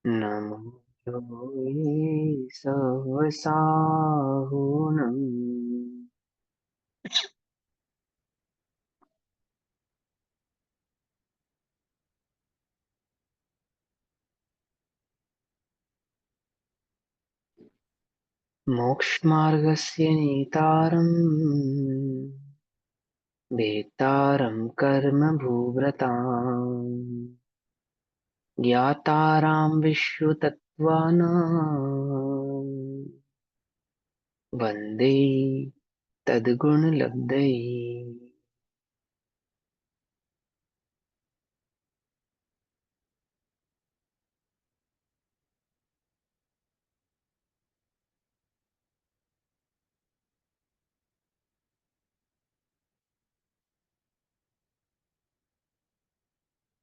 नमो योगी सवसाहुनम् मोक्षमार्गस्य नेतारम् वेत्तारं कर्म भूव्रताम् ज्ञातारां विश्वतत्त्वानां वन्दे तद्गुणलब्धये।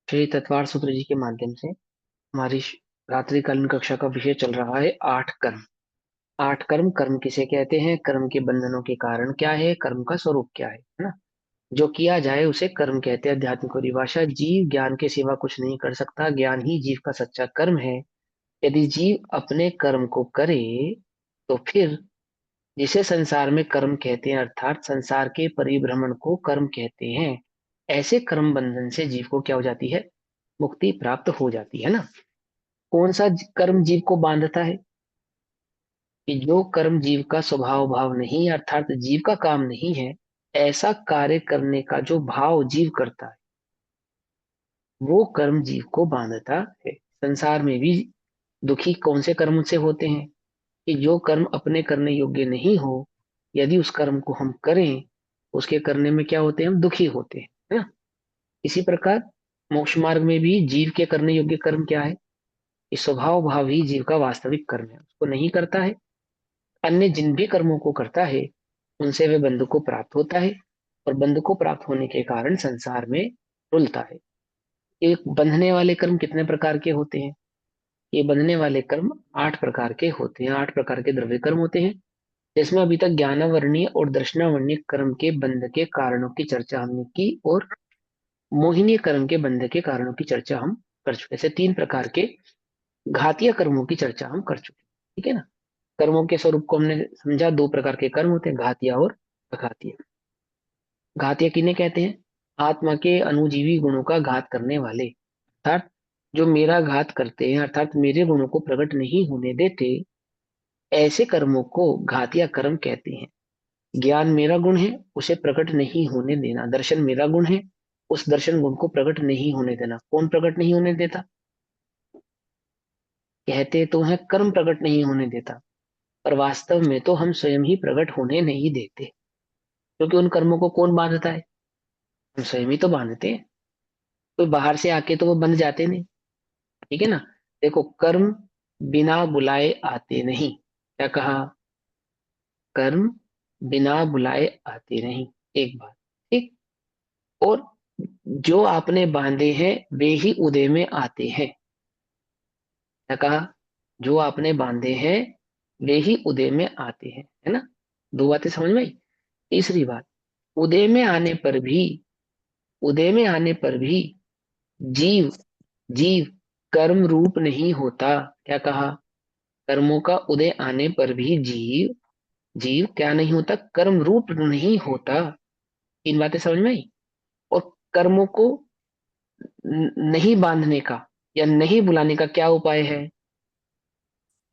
श्री तत्वार सूत्र जी के माध्यम से हमारी रात्रिकालीन कक्षा का विषय चल रहा है आठ कर्म। आठ कर्म, कर्म किसे कहते हैं, कर्म के बंधनों के कारण क्या है, कर्म का स्वरूप क्या है ना। जो किया जाए उसे कर्म कहते हैं। अध्यात्म को परिभाषा, जीव ज्ञान के सिवा कुछ नहीं कर सकता, ज्ञान ही जीव का सच्चा कर्म है। यदि जीव अपने कर्म को करे तो फिर जिसे संसार में कर्म कहते हैं अर्थात संसार के परिभ्रमण को कर्म कहते हैं, ऐसे कर्म बंधन से जीव को क्या हो जाती है, मुक्ति प्राप्त हो जाती है ना। कौन सा कर्म जीव को बांधता है, कि जो कर्म जीव का स्वभाव भाव नहीं अर्थात जीव का काम नहीं है, ऐसा कार्य करने का जो भाव जीव करता है वो कर्म जीव को बांधता है। संसार में भी दुखी कौन से कर्म से होते हैं, कि जो कर्म अपने करने योग्य नहीं हो, यदि उस कर्म को हम करें उसके करने में क्या होते हैं, हम दुखी होते हैं, है ना। इसी प्रकार मोक्ष मार्ग में भी जीव के करने योग्य कर्म क्या है, कि स्वभाव भाव ही जीव का वास्तविक कर्म है, उसको नहीं करता है, अन्य जिन भी कर्मों को करता है उनसे वे बंधु को प्राप्त होता है, और बंधु को प्राप्त होने के कारण संसार में रुलता है। ये बंधने वाले कर्म कितने प्रकार के होते हैं, ये बंधने वाले कर्म आठ प्रकार के होते हैं, आठ प्रकार के द्रव्य कर्म होते हैं। जिसमें अभी तक ज्ञानावर्णीय और दर्शनावर्णीय कर्म के बंध के कारणों की चर्चा हमने की, और मोहिनीय कर्म के बंध के कारणों की चर्चा हम कर चुके। ऐसे तीन प्रकार के घातीय कर्मों की चर्चा हम कर चुके, ठीक है ना। कर्मों के स्वरूप को हमने समझा, दो प्रकार के कर्म होते हैं, घातीय और अघातीय। घातीय किन्हें कहते हैं, आत्मा के अनुजीवी गुणों का घात करने वाले, अर्थात जो मेरा घात करते हैं अर्थात मेरे गुणों को प्रकट नहीं होने देते, ऐसे कर्मों को घातीय कर्म कहते हैं। ज्ञान मेरा गुण है, उसे प्रकट नहीं होने देना। दर्शन मेरा गुण है, उस दर्शन गुण को प्रकट नहीं होने देना। कौन प्रकट नहीं होने देता, कहते तो है कर्म प्रकट नहीं होने देता, पर वास्तव में तो हम स्वयं ही प्रकट होने नहीं देते, क्योंकि उन कर्मों को कौन बांधता है, हम स्वयं ही तो बांधते हैं। कोई बाहर से आके तो वो बंध जाते नहीं, ठीक है ना। देखो, कर्म बिना बुलाए आते नहीं, क्या कहा, कर्म बिना बुलाए आते नहीं, एक बात, ठीक। और जो आपने बांधे हैं वे ही उदय में आते हैं, क्या कहा, जो आपने बांधे हैं वे ही उदय में आते हैं, है ना। दो बातें समझ में आई। तीसरी बात, उदय में आने पर भी, उदय में आने पर भी जीव, जीव कर्म रूप नहीं होता, क्या कहा, कर्मों का उदय आने पर भी जीव, जीव क्या नहीं होता, कर्म रूप नहीं होता। इन बातें समझ में आई। और कर्मों को नहीं बांधने का या नहीं बुलाने का क्या उपाय है,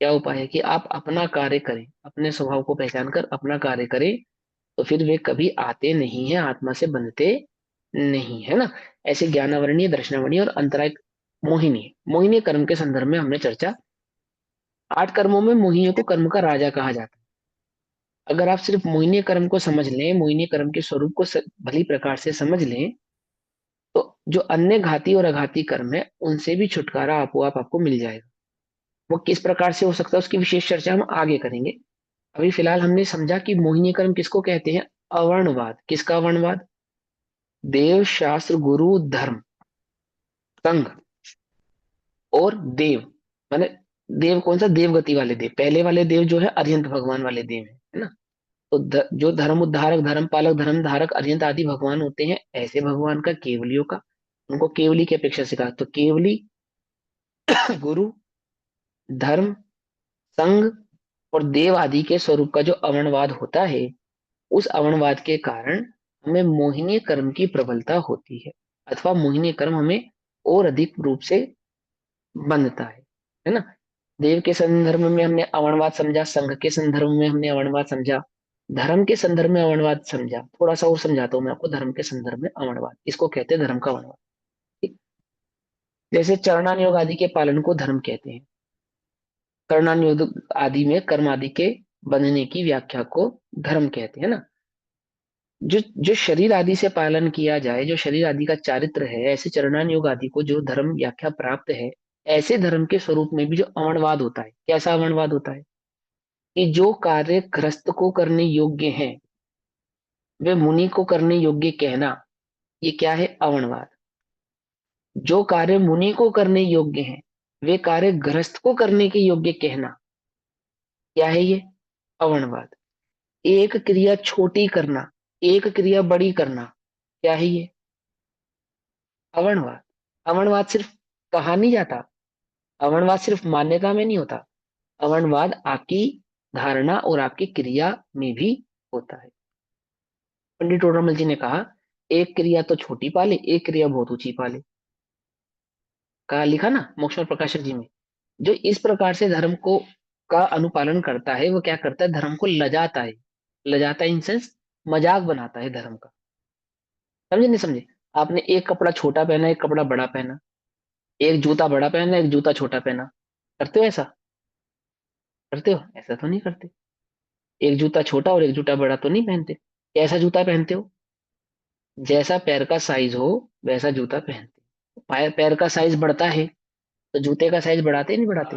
क्या उपाय है, कि आप अपना कार्य करें, अपने स्वभाव को पहचान कर अपना कार्य करें, तो फिर वे कभी आते नहीं है, आत्मा से बंधते नहीं, है ना। ऐसे ज्ञानावरणीय, दर्शनावरणीय और अंतराय मोहिनी, मोहिनी कर्म के संदर्भ में हमने चर्चा। आठ कर्मों में मोहिनी को कर्म का राजा कहा जाता है। अगर आप सिर्फ मोहिनी कर्म को समझ लें, मोहिनी कर्म के स्वरूप को भली प्रकार से समझ लें, तो जो अन्य घाती और अघाती कर्म है उनसे भी छुटकारा आपो आपको मिल जाएगा। वो किस प्रकार से हो सकता है उसकी विशेष चर्चा हम आगे करेंगे। अभी फिलहाल हमने समझा कि मोहिनी कर्म किसको कहते हैं, अवर्णवाद। किसका अवर्णवाद, देव शास्त्र गुरु धर्म संघ और देव, माने देव कौन सा, देव गति वाले देव, पहले वाले देव जो है अरिहंत भगवान वाले देव है ना। तो जो धर्म उद्धारक, धर्म पालक, धर्म धारक अरिहंत आदि भगवान होते हैं, ऐसे भगवान का, केवलियों का, उनको केवली की अपेक्षा से कहा, तो केवली गुरु धर्म, संघ और देव आदि के स्वरूप का जो अवनवाद होता है, उस अवनवाद के कारण हमें मोहिनी कर्म की प्रबलता होती है, अथवा मोहिनी कर्म हमें और अधिक रूप से बंधता है ना। देव के संदर्भ में हमने अवनवाद समझा, संघ के संदर्भ में हमने अवनवाद समझा, धर्म के संदर्भ में अवनवाद समझा। थोड़ा सा और समझाता हूँ मैं आपको, धर्म के संदर्भ में अवनवाद, इसको कहते हैं धर्म का अवनवाद। ठीक? जैसे चरणान योग आदि के पालन को धर्म कहते हैं। कर्णान योग आदि में कर्म आदि के बंधने की व्याख्या को धर्म कहते हैं ना। जो जो शरीर आदि से पालन किया जाए, जो शरीर आदि का चारित्र है, ऐसे चरणान योग आदि को जो धर्म व्याख्या प्राप्त है, ऐसे धर्म के स्वरूप में भी जो अवनवाद होता है, कैसा अवनवाद होता है कि जो कार्य गृहस्थ को करने योग्य हैं, वे मुनि को करने योग्य कहना, ये क्या है? अवनवाद। जो कार्य मुनि को करने योग्य हैं, वे कार्य गृहस्थ को करने के योग्य कहना, क्या है ये? अवनवाद। एक क्रिया छोटी करना, एक क्रिया बड़ी करना, क्या है ये? अवनवाद। अवनवाद सिर्फ कहा नहीं जाता, अवनवाद सिर्फ मान्यता में नहीं होता, अवनवाद आपकी धारणा और आपकी क्रिया में भी होता है। पंडित टोडरमल जी ने कहा, एक क्रिया तो छोटी पाले, एक क्रिया बहुत ऊंची पाले। कहा, लिखा ना मोक्ष और प्रकाशक जी में। जो इस प्रकार से धर्म को का अनुपालन करता है, वो क्या करता है? धर्म को लजाता है। लजाता है इन सेंस मजाक बनाता है धर्म का। समझे नहीं समझे? आपने एक कपड़ा छोटा पहना, एक कपड़ा बड़ा पहना, एक जूता बड़ा पहना, एक जूता छोटा पहना, करते हो ऐसा? करते हो? ऐसा तो नहीं करते। एक जूता छोटा और एक जूता बड़ा तो नहीं पहनते। कैसा जूता पहनते हो? जैसा पैर का साइज हो वैसा जूता पहनते हो। पैर पैर का साइज बढ़ता है तो जूते का साइज बढ़ाते नहीं बढ़ाते?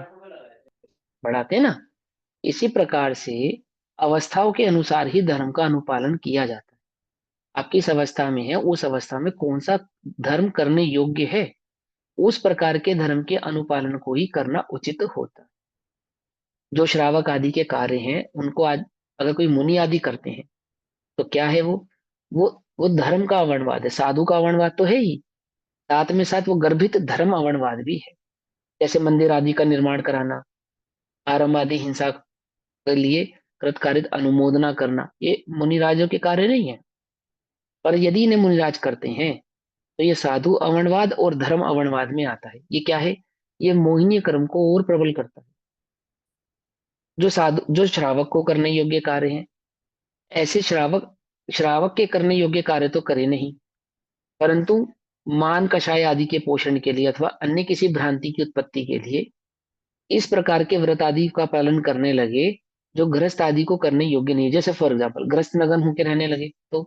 बढ़ाते हैं ना। इसी प्रकार से अवस्थाओं के अनुसार ही धर्म का अनुपालन किया जाता है। आप किस अवस्था में है, उस अवस्था में कौन सा धर्म करने योग्य है, उस प्रकार के धर्म के अनुपालन को ही करना उचित होता है। जो श्रावक आदि के कार्य हैं, उनको आज अगर कोई मुनि आदि करते हैं, तो क्या है वो वो धर्म का अवनवाद है, साधु का अवनवाद तो है ही, साथ में साथ वो गर्भित धर्म अवनवाद भी है। जैसे मंदिर आदि का निर्माण कराना, आरंभ आदि हिंसा के लिए कृतकारित अनुमोदना करना, ये मुनिराजों के कार्य नहीं है। पर यदि इन्हें मुनिराज करते हैं, तो ये साधु अवनवाद और धर्म अवनवाद में आता है। ये क्या है? ये मोहिनी कर्म को और प्रबल करता है। जो श्रावक को करने योग्य कार्य हैं, ऐसे श्रावक श्रावक के करने योग्य कार्य तो करे नहीं, परंतु मान कषाय आदि के पोषण के लिए अथवा अन्य किसी भ्रांति की उत्पत्ति के लिए इस प्रकार के व्रत आदि का पालन करने लगे, जो गृहस्थ आदि को करने योग्य नहीं। जैसे फॉर एग्जाम्पल गृहस्थ नगन होकर रहने लगे तो,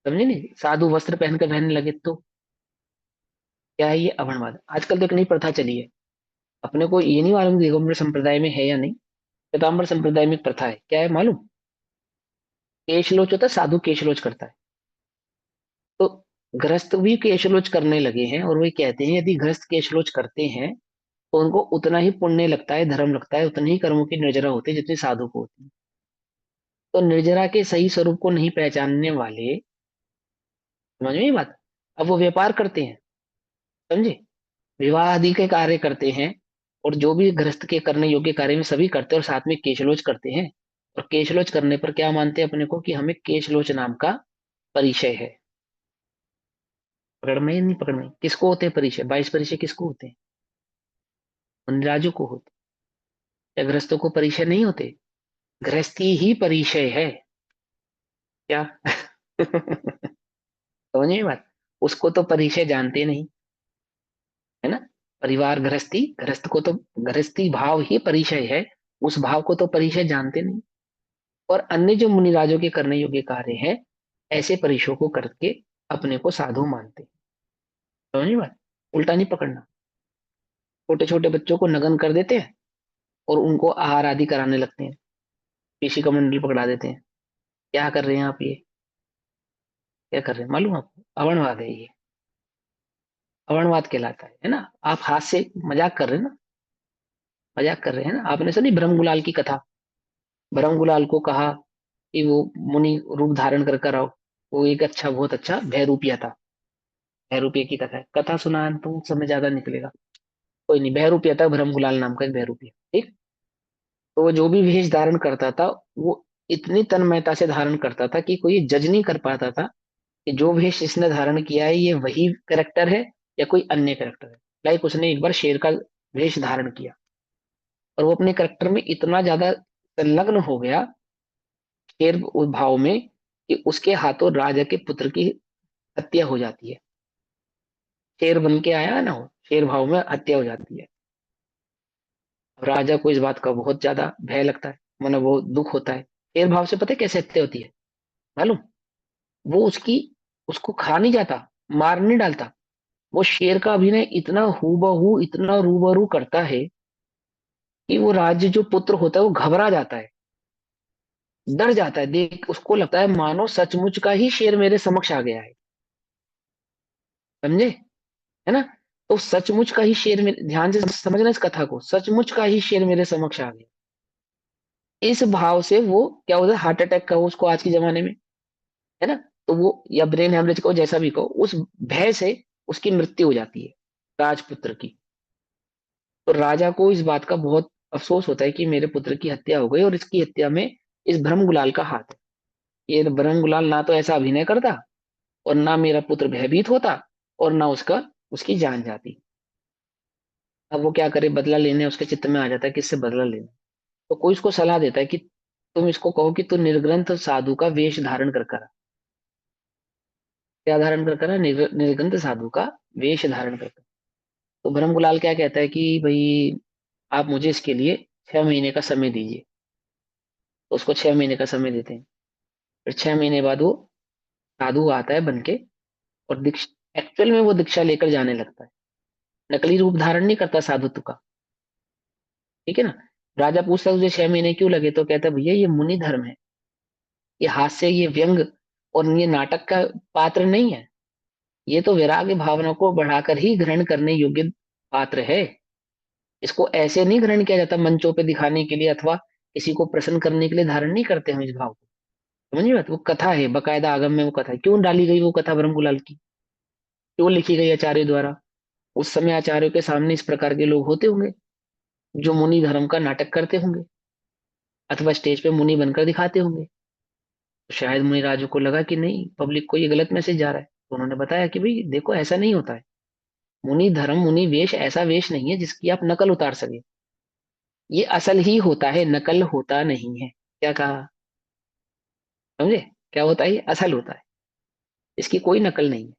समझे नहीं, साधु वस्त्र पहनकर रहने लगे तो क्या है? ये अवनवाद। आजकल तो एक नई प्रथा चली है, अपने को ये नहीं मालूम दिगंबर संप्रदाय में है या नहीं। श्वेतांबर संप्रदाय में एक प्रथा है, क्या है मालूम? केशलोच होता है, साधु केशलोच करता है। तो गृहस्थ भी केशलोच करने लगे हैं, और वे कहते हैं यदि गृहस्थ केशलोच करते हैं तो उनको उतना ही पुण्य लगता है, धर्म लगता है, उतनी ही कर्मों की निर्जरा होती है जितनी साधु को होती है। तो निर्जरा के सही स्वरूप को नहीं पहचानने वाले, समझ में ये बात, अब वो व्यापार करते हैं, समझे, विवाह आदि के कार्य करते हैं, और जो भी गृहस्थ के करने योग्य कार्य में सभी करते हैं, और साथ में केशलोच करते हैं। और केशलोच करने पर क्या मानते हैं अपने को? कि हमें केशलोच नाम का परिचय है। पकड़ में या नहीं पकड़ में? किसको होते हैं परिचय? 22 परिचय किसको होते हैं? मुनिराजु को होते हैं। या गृहस्थों को परिचय नहीं होते? गृहस्थी ही परिचय है क्या? समझिए बात। उसको तो परिचय जानते नहीं, है ना। परिवार गृहस्थी, गृहस्थ को तो गृहस्थी भाव ही परिचय है, उस भाव को तो परिचय जानते नहीं। और अन्य जो मुनिराजों के करने योग्य कार्य हैं, ऐसे परिचयों को करके अपने को साधु मानते हैं। समझिए बात। उल्टा नहीं पकड़ना। छोटे छोटे बच्चों को नग्न कर देते हैं और उनको आहार आदि कराने लगते हैं, पीसी का मंडल पकड़ा देते हैं। क्या कर रहे हैं आप? ये क्या कर रहे हैं मालूम आपको? अवनवाद है ये, अवनवाद कहलाता है ना। आप हाथ से मजाक कर रहे हैं ना, मजाक कर रहे हैं ना। आपने सुनी ब्रह्म गुलाल की कथा? ब्रह्म गुलाल को कहा कि वो मुनि रूप धारण कर कर आओ। वो एक अच्छा, बहुत अच्छा बहरूपिया था। बहरूपिया की कथा है, कथा सुना तो समय ज्यादा निकलेगा। कोई नहीं, बहरूपिया था, भ्रम गुलाल नाम का एक बहरूपिया, ठीक। तो वो जो भी वेश धारण करता था, वो इतनी तन्मयता से धारण करता था कि कोई जज नहीं कर पाता था कि जो वेश इसने धारण किया है ये वही करेक्टर है या कोई अन्य करेक्टर है। लाइक उसने एक बार शेर का वेश धारण किया और वो अपने करेक्टर में इतना ज्यादा संलग्न हो गया शेर उस भाव में कि उसके हाथों राजा के पुत्र की हत्या हो जाती है। शेर बन के आया ना, वो शेर भाव में हत्या हो जाती है। राजा को इस बात का बहुत ज्यादा भय लगता है, मतलब वो दुख होता है। शेर भाव से पता है कैसे हत्या होती है मालूम? वो उसकी उसको खा नहीं जाता, मार नहीं डालता। वो शेर का अभिनय इतना हूबहू, इतना रूबरू करता है कि वो राज्य जो पुत्र होता है वो घबरा जाता है, डर जाता है। देख उसको लगता है मानो सचमुच का ही शेर मेरे समक्ष आ गया है। समझे? है ना? तो सचमुच का ही शेर मेरे, ध्यान से समझना इस कथा को, सचमुच का ही शेर मेरे समक्ष आ गया। इस भाव से वो क्या होता है, हार्ट अटैक का उसको आज के जमाने में, है ना? तो वो या ब्रेन हेमरेज को जैसा भी कहो, उस भय से उसकी मृत्यु हो जाती है राजपुत्र की। तो राजा को इस बात का बहुत अफसोस होता है कि मेरे पुत्र की हत्या हो गई और इसकी हत्या में इस ब्रह्म गुलाल का हाथ है। ये ब्रह्म गुलाल ना तो ऐसा अभिनय करता और ना मेरा पुत्र भयभीत होता और ना उसकी जान जाती। अब वो क्या करे, बदला लेने उसके चित्त में आ जाता है कि इससे बदला लेना। तो कोई उसको सलाह देता है कि तुम इसको कहो कि तू निर्ग्रंथ साधु का वेश धारण कर क्या धारण कर करा, निर्ग्रंथ साधु का वेश धारण कर। तो ब्रह्म गुलाल क्या कहता है कि भाई आप मुझे इसके लिए 6 महीने का समय दीजिए। तो उसको 6 महीने का समय देते हैं। फिर 6 महीने बाद वो साधु आता है बन के, और दीक्षा, एक्चुअल में वो दीक्षा लेकर जाने लगता है। नकली रूप धारण नहीं करता साधुत्व का, ठीक है ना? राजा पूछता है तुझे 6 महीने क्यों लगे, तो कहता है भैया ये मुनि धर्म है, ये हास्य, ये व्यंग और ये नाटक का पात्र नहीं है। ये तो वैराग्य भावना को बढ़ाकर ही ग्रहण करने योग्य पात्र है। इसको ऐसे नहीं ग्रहण किया जाता मंचों पे दिखाने के लिए अथवा किसी को प्रसन्न करने के लिए धारण नहीं करते हम इस भाव को। समझिए बात, वो कथा है, बकायदा आगम में वो कथा है। क्यों डाली गई वो कथा ब्रह्म गुलाल की, क्यों लिखी गई आचार्य द्वारा? उस समय आचार्यों के सामने इस प्रकार के लोग होते होंगे जो मुनि धर्म का नाटक करते होंगे अथवा स्टेज पे मुनि बनकर दिखाते होंगे। तो शायद मुनि राजू को लगा कि नहीं, पब्लिक को ये गलत मैसेज जा रहा है, तो उन्होंने बताया कि भाई देखो ऐसा नहीं होता है। मुनि धर्म, मुनि वेश ऐसा वेश नहीं है जिसकी आप नकल उतार सके। ये असल ही होता है, नकल होता नहीं है। क्या कहा? समझे? क्या होता है, ये असल होता है, इसकी कोई नकल नहीं है।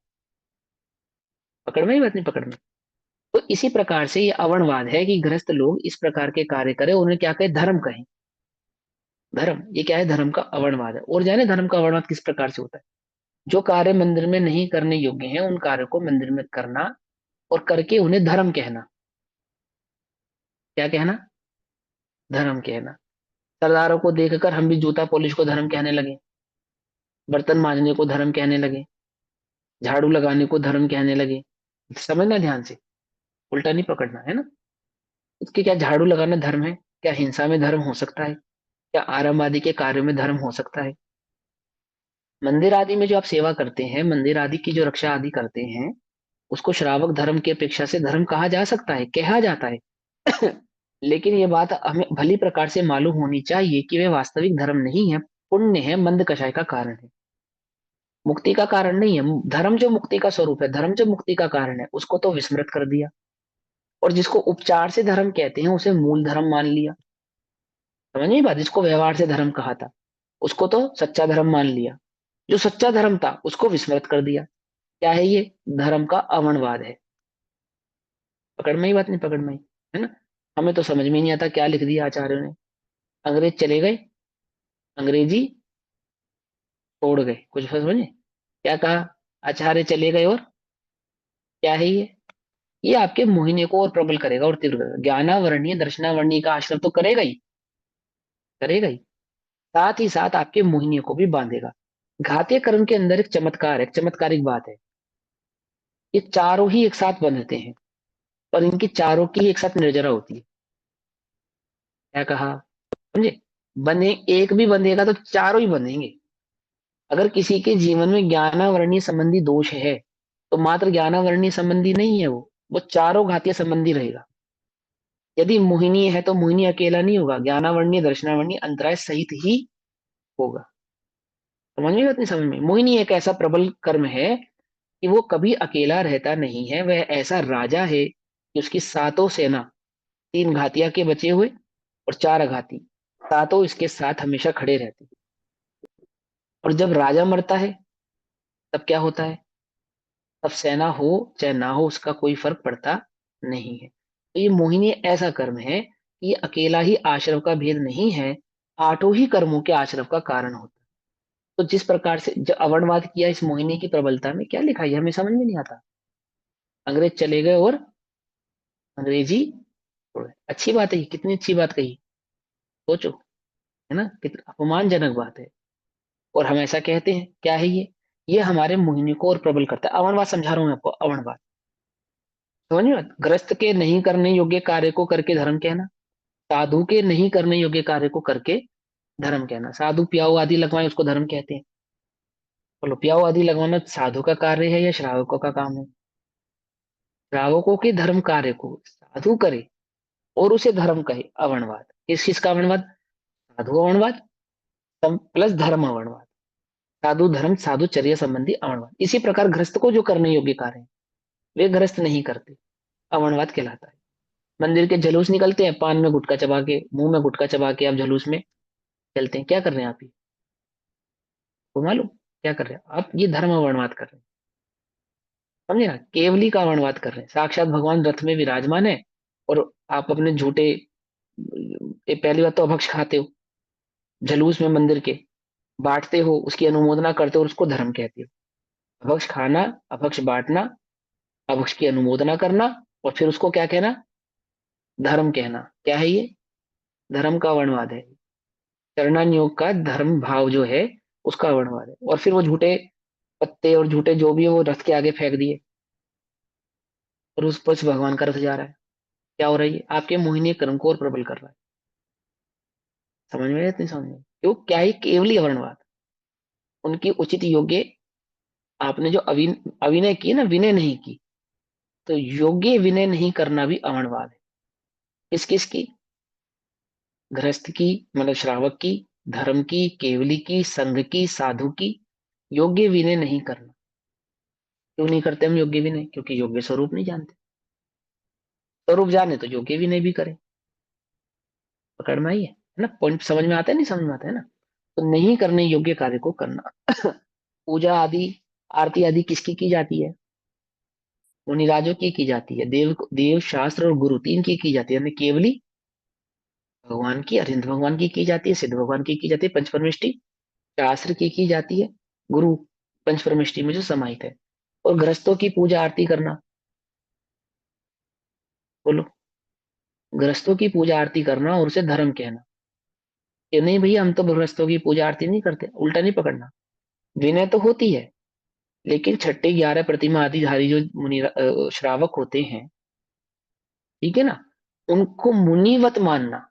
पकड़ में ही बात नहीं, पकड़ में। तो इसी प्रकार से ये अवरणवाद है कि गृहस्थ लोग इस प्रकार के कार्य करें, उन्हें क्या कहें, धर्म कहें। धर्म, ये क्या है, धर्म का अवरणवाद है। और जाने धर्म का अवरणवाद किस प्रकार से होता है? जो कार्य मंदिर में नहीं करने योग्य हैं उन कार्यों को मंदिर में करना और करके उन्हें धर्म कहना। क्या कहना? धर्म कहना। सरदारों को देखकर हम भी जूता पॉलिश को धर्म कहने लगे, बर्तन मांजने को धर्म कहने लगे, झाड़ू लगाने को धर्म कहने लगे। समझना ध्यान से, उल्टा नहीं पकड़ना, है ना? उसके क्या झाड़ू लगाना धर्म है? क्या हिंसा में धर्म हो सकता है? क्या आराम आदि के कार्यों में धर्म हो सकता है? मंदिर आदि में जो आप सेवा करते हैं, मंदिर आदि की जो रक्षा आदि करते हैं, उसको श्रावक धर्म की अपेक्षा से धर्म कहा जा सकता है, कहा जाता है। लेकिन ये बात हमें भली प्रकार से मालूम होनी चाहिए कि वे वास्तविक धर्म नहीं है, पुण्य है, मंद कषाय का कारण है, मुक्ति का कारण नहीं है। धर्म जो मुक्ति का स्वरूप है, धर्म जो मुक्ति का कारण है, उसको तो विस्मृत कर दिया। और जिसको उपचार से धर्म कहते हैं उसे मूल धर्म मान लिया। समझिए बात, जिसको व्यवहार से धर्म कहा था उसको तो सच्चा धर्म मान लिया। जो सच्चा धर्म था उसको विस्मृत कर दिया। क्या है ये? धर्म का अवरणवाद है। पकड़ में ही बात नहीं, पकड़ में ही, है ना? हमें तो समझ में ही नहीं आता क्या लिख दिया आचार्यों ने। अंग्रेज चले गए, अंग्रेजी छोड़ गए, कुछ समझे? क्या कहा? आचार्य चले गए और क्या है ये आपके मोहिनी को और प्रबल करेगा और तीव्र करेगा। ज्ञानावरणीय दर्शनावरणीय का आश्रय तो करेगा ही, करेगा ही। साथ ही साथ आपके मोहिनी को भी बांधेगा। घातीय कर्म के अंदर एक चमत्कार है, एक चमत्कारिक बात है। ये चारों ही एक साथ बंधते हैं और इनकी चारों की एक साथ निर्जरा होती है। क्या कहा? समझे? बने, एक भी बंधेगा तो चारों ही बंधेंगे। अगर किसी के जीवन में ज्ञानावरणीय संबंधी दोष है तो मात्र ज्ञानावरणीय संबंधी नहीं है, वो चारों घातीय संबंधी रहेगा। यदि मोहिनी है तो मोहिनी अकेला नहीं होगा, ज्ञानावर्णीय दर्शनावर्णीय अंतराय सहित ही होगा। समझ में बात नहीं? समझ में? मोहिनी एक ऐसा प्रबल कर्म है कि वो कभी अकेला रहता नहीं है। वह ऐसा राजा है कि उसकी सातों सेना, तीन घातिया के बचे हुए और चार अघाती, सातों इसके साथ हमेशा खड़े रहते हैं। और जब राजा मरता है तब क्या होता है? तब सेना हो चाहे ना हो उसका कोई फर्क पड़ता नहीं है। तो ये मोहिनी ऐसा कर्म है कि ये अकेला ही आश्रव का भेद नहीं है, आठों ही कर्मों के आश्रव का कारण होता है। तो जिस प्रकार से जो अवर्णवाद किया इस मोहिनी की प्रबलता में, क्या लिखा है हमें समझ में नहीं आता। अंग्रेज चले गए और अंग्रेजी छोड़ गए। अच्छी बात है ये, कितनी अच्छी बात कही। सोचो, है ना, कितना अपमानजनक बात है। और हम ऐसा कहते हैं, क्या है ये हमारे मोहिनी को और प्रबल करता है। अवर्णवाद समझा रहा हूं मैं आपको, अवर्णवाद। समझ में बात? ग्रस्त के नहीं करने योग्य कार्य को करके धर्म कहना, साधु के नहीं करने योग्य कार्य को करके धर्म कहना। साधु प्याऊ आदि लगवाए उसको धर्म कहते हैं। बोलो, प्याऊ आदि लगवाना साधु का कार्य है या श्रावकों का काम है? श्रावकों के धर्म कार्य को साधु करे और उसे धर्म कहे, अवर्णवाद। किस किस का अवर्णवाद? साधु अवर्णवाद प्लस धर्म अवर्णवाद। साधु धर्म साधु चर्या संबंधी अवर्णवाद। इसी प्रकार गृहस्थ को जो करने योग्य कार्य है वे गृहस्थ नहीं करते, अवर्णवाद कहलाता है। मंदिर के जुलूस निकलते हैं, पान में गुटखा चबा के, मुंह में गुटखा चबा के आप जुलूस में चलते हैं, क्या कर रहे हैं आप? ये वो मालूम क्या कर रहे हैं आप? ये धर्म वर्णवाद कर रहे हैं। समझे ना? केवली का वर्णवाद कर रहे हैं। साक्षात भगवान रथ में विराजमान है और आप अपने झूठे, पहली बात तो अभक्ष खाते हो, जलूस में मंदिर के बांटते हो, उसकी अनुमोदना करते हो और उसको धर्म कहते हो। अभक्ष खाना, अभक्ष बांटना, अभक्ष की अनुमोदना करना और फिर उसको क्या कहना? धर्म कहना। क्या है ये? धर्म का वर्णवाद है। चरणान्योग का धर्म भाव जो है उसका वर्णवाद है। और फिर वो झूठे पत्ते और झूठे जो भी है वो रथ के आगे फेंक दिए और उस पर से भगवान का रथ जा रहा है। क्या हो रहा है? ये आपके मोहिनी कर्म को और प्रबल कर रहा है। समझ में? इतनी समझ में? क्यों? क्या ही केवली वर्णवाद, उनकी उचित योग्य, आपने जो अभिनय की ना, विनय नहीं की, तो योग्य विनय नहीं करना भी अवर्णवाद है। किस किस की? गृहस्थ की, मतलब श्रावक की, धर्म की, केवली की, संघ की, साधु की, योग्य विनय नहीं करना। क्यों नहीं करते हम योग्य विनय? क्योंकि योग्य स्वरूप नहीं जानते। स्वरूप जाने तो योग्य विनय भी करें। पकड़ में आई है ना? पॉइंट समझ में आता है नहीं समझ में आता है ना? तो नहीं करने योग्य कार्य को करना। पूजा आदि, आरती आदि किसकी की जाती है? मुनिराजों की जाती है। देव शास्त्र और गुरु तीन की जाती है। यानी केवली भगवान की, अरिंद भगवान की जाती है, सिद्ध भगवान की जाती है, पंचपरमेष्टि शास्त्र की जाती है, गुरु पंचपरमेष्टि में जो समाहित है। और गृहस्थों की पूजा आरती करना, बोलो, गृहस्थों की पूजा आरती करना और उसे धर्म कहना। ये नहीं भैया हम तो गृहस्थों की पूजा आरती नहीं करते, उल्टा नहीं पकड़ना। विनय तो होती है, लेकिन छठे 11 प्रतिमा आदिधारी जो श्रावक होते हैं, ठीक है ना, उनको मुनिवत मानना,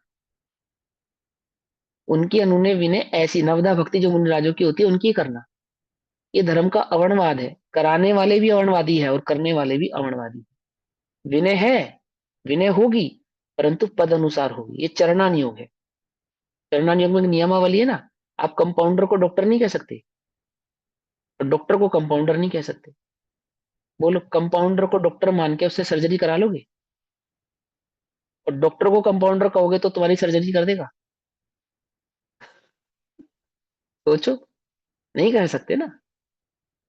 उनकी अनुनय विनय ऐसी नवदा भक्ति जो मुनिराजों की होती है उनकी करना, ये धर्म का अवर्णवाद है। कराने वाले भी अवर्णवादी है और करने वाले भी अवर्णवादी है। विनय है, विनय होगी, परंतु पद अनुसार होगी। ये चरणानियोग है। चरणानियोग में एक नियमावली है ना, आप कंपाउंडर को डॉक्टर नहीं कह सकते और डॉक्टर को कंपाउंडर नहीं कह सकते। बोलो, कंपाउंडर को डॉक्टर मान के उससे सर्जरी करा लोगे और डॉक्टर को कंपाउंडर कहोगे तो तुम्हारी सर्जरी कर देगा? सोचो, नहीं कर सकते ना।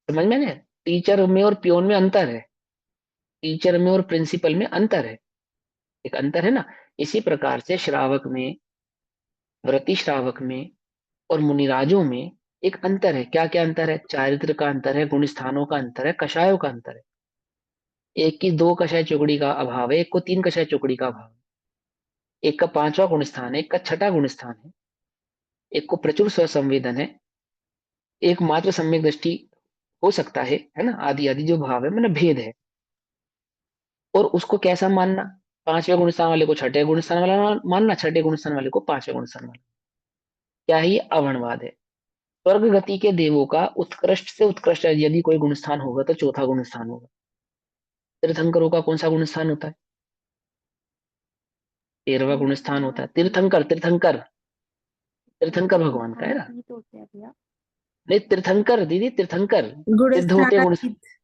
समझ में नहीं? टीचर में और पियोन में अंतर है, टीचर में और प्रिंसिपल में अंतर है, एक अंतर है ना। इसी प्रकार से श्रावक में, व्रति श्रावक में और मुनिराजों में एक अंतर है। क्या क्या अंतर है? चारित्र का अंतर है, गुण स्थानों का अंतर है, कषायों का अंतर है। एक की दो कषाय चौकड़ी का अभाव है, एक को तीन कषाय चौकड़ी का अभाव है। एक का पांचवा गुण स्थान है, एक का छठा गुण स्थान है। एक को प्रचुर स्वसंवेदन है, एक मात्र सम्यक दृष्टि हो सकता है ना, आदि आदि जो भाव है, मतलब भेद है। और उसको कैसा मानना? पांचवें गुण स्थान वाले को छठे गुण स्थान वाला मानना, छठे गुण स्थान वाले को पांचवें गुण स्थान वाला। क्या है ये? अवर्णवाद है। स्वर्ग गति के देवों का उत्कृष्ट से उत्कृष्ट यदि कोई गुण स्थान होगा तो चौथा गुण स्थान होगा। तीर्थंकरों का कौन सा गुण स्थान होता है? 13वां गुण स्थान होता है तीर्थंकर। तीर्थंकर तीर्थंकर भगवान का है ना। तीत होते हैं भैया। नहीं, तीर्थंकर दीदी, तीर्थंकर सिद्ध होते हैं गुण। गुणस्थानातीत।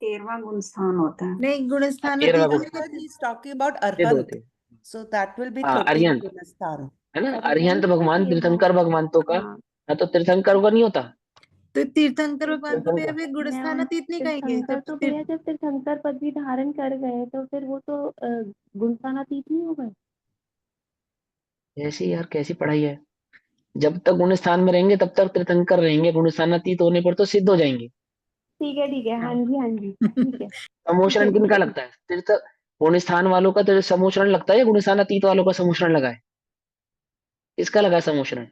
13वां गुण स्थान होता है। नहीं, 13वां गुणस्थानातीत गुण है। But he's talking about सिद्ध Arhant. होते हैं। So that will be हाँ 13 अरिहंत Gunasthan. है ना, अरिहंत अरिहंत का भगवान 13वां तीर्थंकर भगवंतों का। हाँ। हाँ तो तीर्थंकर का नहीं होता। तो तीर्थंकर भगवान को तीर्थंकर भैया वे मैं गुणस्थानातीत नहीं कहेंगे तीर्थंकर जब तो भैया जब तीर्थंकर पद भी धारण कर गए तो फिर वो तो गुणस्थानातीत नहीं हो गए। ऐसी यार कैसी पढ़ाई है। जब तक गुण स्थान में रहेंगे तब तक तीर्थंकर रहेंगे, गुण स्थानातीत होने पर तो सिद्ध हो जाएंगे। ठीक है, हाँ जी हाँ जी, ठीक है। समोचरण किनका लगता है? तीर्थ गुण स्थान वालों का तो समोचरण लगता है या गुण स्थानातीत वालों का समोचरण लगा है? इसका लगा है समोचरण।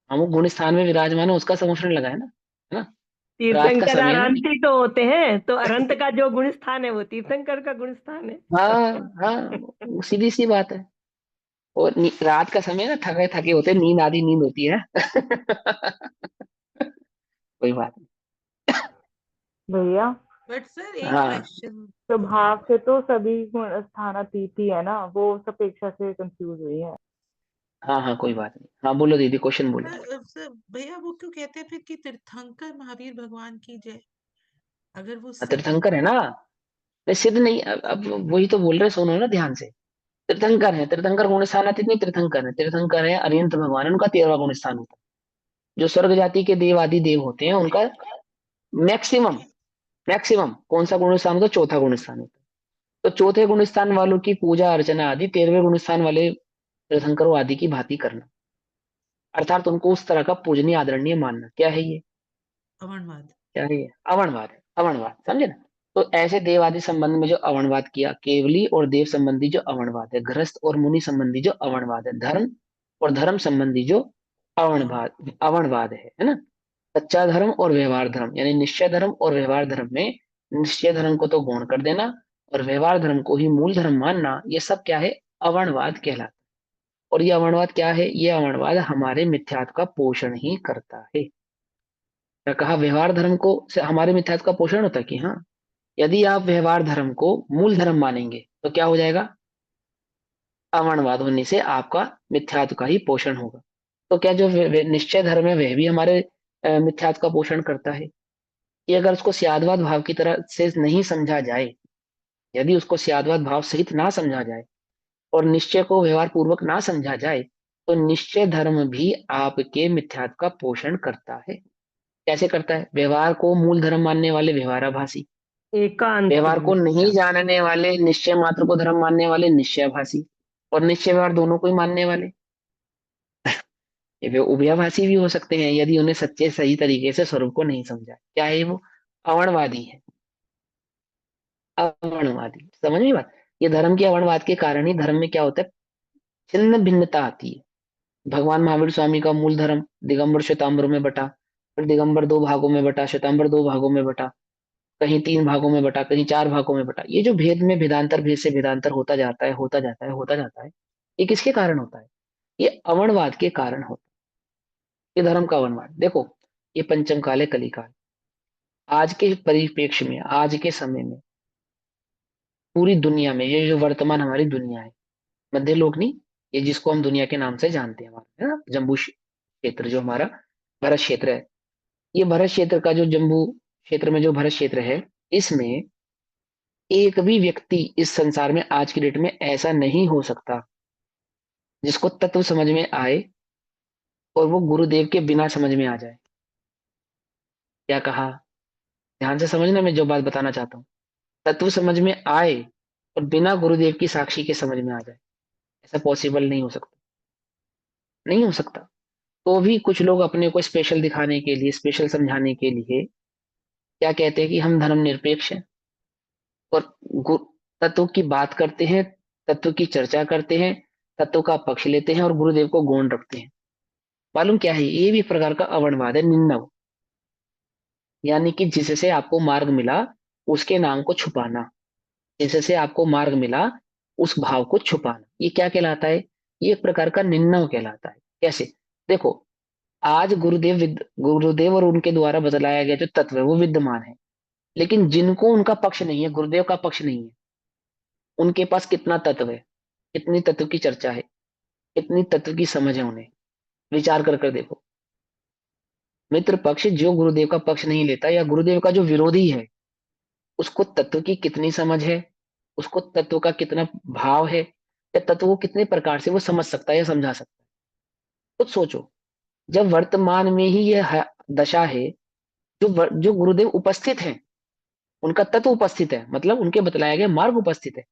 हम वो गुण स्थान में विराजमान है उसका समोचरण लगा है ना। रात का तीर्थंकर समय है ना। अरंत ही तो होते हैं, तो अरंत का जो गुण स्थान है वो तीर्थंकर का गुण स्थान है। हाँ हाँ, सीधी सी बात है। और रात का समय ना, थके थके होते हैं, नींद आधी नींद होती है। कोई बात भैया But sir, नहीं। एक हाँ question. स्वभाव से तो सभी गुण स्थानातीत ही है ना, वो उस अपेक्षा से कंफ्यूज हुई है। हाँ हाँ, कोई बात नहीं। हाँ बोलो दीदी, क्वेश्चन बोलो। सर भैया वो क्यों कहते हैं फिर कि तीर्थंकर महावीर भगवान की जय, अगर वो सिद्ध तीर्थंकर है ना। नहीं सिद्ध नहीं, अब वही तो बोल रहे, सुनो ना ध्यान से। तीर्थंकर है, तीर्थंकर गुण स्थान आतीत नहीं, तीर्थंकर है। तीर्थंकर है अरिहंत भगवान, उनका 13वां गुण स्थान होता है। जो स्वर्ग जाति के देव आदि देव होते हैं उनका मैक्सिमम मैक्सिमम कौन सा गुण स्थान होता है? चौथा गुण स्थान होता है। तो चौथे गुण स्थान वालों की पूजा अर्चना आदि 13वें गुण स्थान वाले तीर्थंकरों आदि की भांति करना, अर्थात उनको उस तरह का पूजनीय आदरणीय मानना। क्या है ये? अवनवाद? क्या है ये? अवणवाद है। अवणवाद समझे ना। तो ऐसे देव आदि संबंध में जो अवणवाद किया, केवली और देव संबंधी जो अवणवाद है, गृहस्थ और मुनि संबंधी जो अवणवाद है, धर्म और धर्म संबंधी जो अवणवाद अवणवाद है ना। सच्चा धर्म और व्यवहार धर्म, यानी निश्चय धर्म और व्यवहार धर्म में निश्चय धर्म को तो गौण कर देना और व्यवहार धर्म को ही मूल धर्म मानना, ये सब क्या है? अवणवाद कहलाता है। और ये अवणवाद क्या है? ये अवणवाद हमारे मिथ्यात्व का पोषण ही करता है। क्या कहा? व्यवहार धर्म को से हमारे मिथ्यात्व का पोषण होता है कि हाँ, यदि आप व्यवहार धर्म को मूल धर्म मानेंगे तो क्या हो जाएगा? अवणवाद होने से आपका मिथ्यात्व का ही पोषण होगा। तो क्या जो निश्चय धर्म है वह भी हमारे मिथ्यात्व का पोषण करता है? कि अगर उसको स्यादवाद भाव की तरह से नहीं समझा जाए, यदि उसको स्यादवाद भाव सहित ना समझा जाए और निश्चय को व्यवहार पूर्वक ना समझा जाए, तो निश्चय धर्म भी आपके मिथ्यात्व का पोषण करता है। कैसे करता है? व्यवहार को मूल धर्म मानने वाले व्यवहाराभासी, एकांत व्यवहार को नहीं दृष्टिया। जानने वाले, निश्चय मात्र को धर्म मानने वाले निश्चयाभासी, और निश्चय व्यवहार दोनों को ही मानने वाले ये वे उभयाभासी भी हो सकते हैं, यदि उन्हें सच्चे सही तरीके से स्वरूप को नहीं समझा। क्या है वो? अवणवादी है। अवणवादी, समझ में बात? ये धर्म के अवणवाद के कारण ही धर्म में क्या होता है? छिन्न भिन्नता आती है। भगवान महावीर स्वामी का मूल धर्म दिगंबर श्वेतांबर में बटा, फिर दिगंबर दो भागों में बटा, श्वेतांबर दो भागों में बटा, कहीं तीन भागों में बटा, कहीं चार भागों में बटा। ये जो भेद में भेदांतर, भेद से भेदांतर होता जाता है, होता जाता है, होता जाता है, ये किसके कारण होता है? ये अवणवाद के कारण होता है। ये धर्म का अवणवाद देखो, ये पंचम काल है, कलिकाल। आज के परिप्रेक्ष्य में, आज के समय में पूरी दुनिया में, ये जो वर्तमान हमारी दुनिया है, मध्य लोक नहीं, ये जिसको हम दुनिया के नाम से जानते हैं, हमारा है ना जम्बू क्षेत्र, जो हमारा भरत क्षेत्र है। ये भरत क्षेत्र का जो जम्बू क्षेत्र में जो भरत क्षेत्र है, इसमें एक भी व्यक्ति इस संसार में आज की डेट में ऐसा नहीं हो सकता जिसको तत्व समझ में आए और वो गुरुदेव के बिना समझ में आ जाए। क्या कहा? ध्यान से समझना, मैं जो बात बताना चाहता हूँ। तत्व समझ में आए और बिना गुरुदेव की साक्षी के समझ में आ जाए, ऐसा पॉसिबल नहीं हो सकता। नहीं हो सकता। तो भी कुछ लोग अपने को स्पेशल दिखाने के लिए, स्पेशल समझाने के लिए क्या कहते हैं कि हम धर्म निरपेक्ष हैं और तत्व की बात करते हैं, तत्व की चर्चा करते हैं, तत्व का पक्ष लेते हैं और गुरुदेव को गौण रखते हैं। मालूम क्या है? ये भी एक प्रकार का अवणवाद है, निंदव। यानी कि जिससे आपको मार्ग मिला उसके नाम को छुपाना, जिससे आपको मार्ग मिला उस भाव को छुपाना, ये क्या कहलाता है? ये एक प्रकार का निंदव कहलाता है। कैसे? देखो, आज गुरुदेव और उनके द्वारा बतलाया गया जो तत्व है वो विद्यमान है, लेकिन जिनको उनका पक्ष नहीं है, गुरुदेव का पक्ष नहीं है, उनके पास कितना तत्व है? कितनी तत्व की चर्चा है, कितनी तत्व की समझ है उन्हें, विचार कर देखो। मित्र पक्ष जो गुरुदेव का पक्ष नहीं लेता या गुरुदेव का जो विरोधी है, उसको तत्व की कितनी समझ है, उसको तत्व का कितना भाव है, या तत्व को कितने प्रकार से वो समझ सकता है या समझा सकता है। कुछ सोचो, जब वर्तमान में ही यह दशा है, जो गुरुदेव उपस्थित हैं, उनका तत्व उपस्थित है, मतलब उनके बतलाया गया मार्ग उपस्थित है,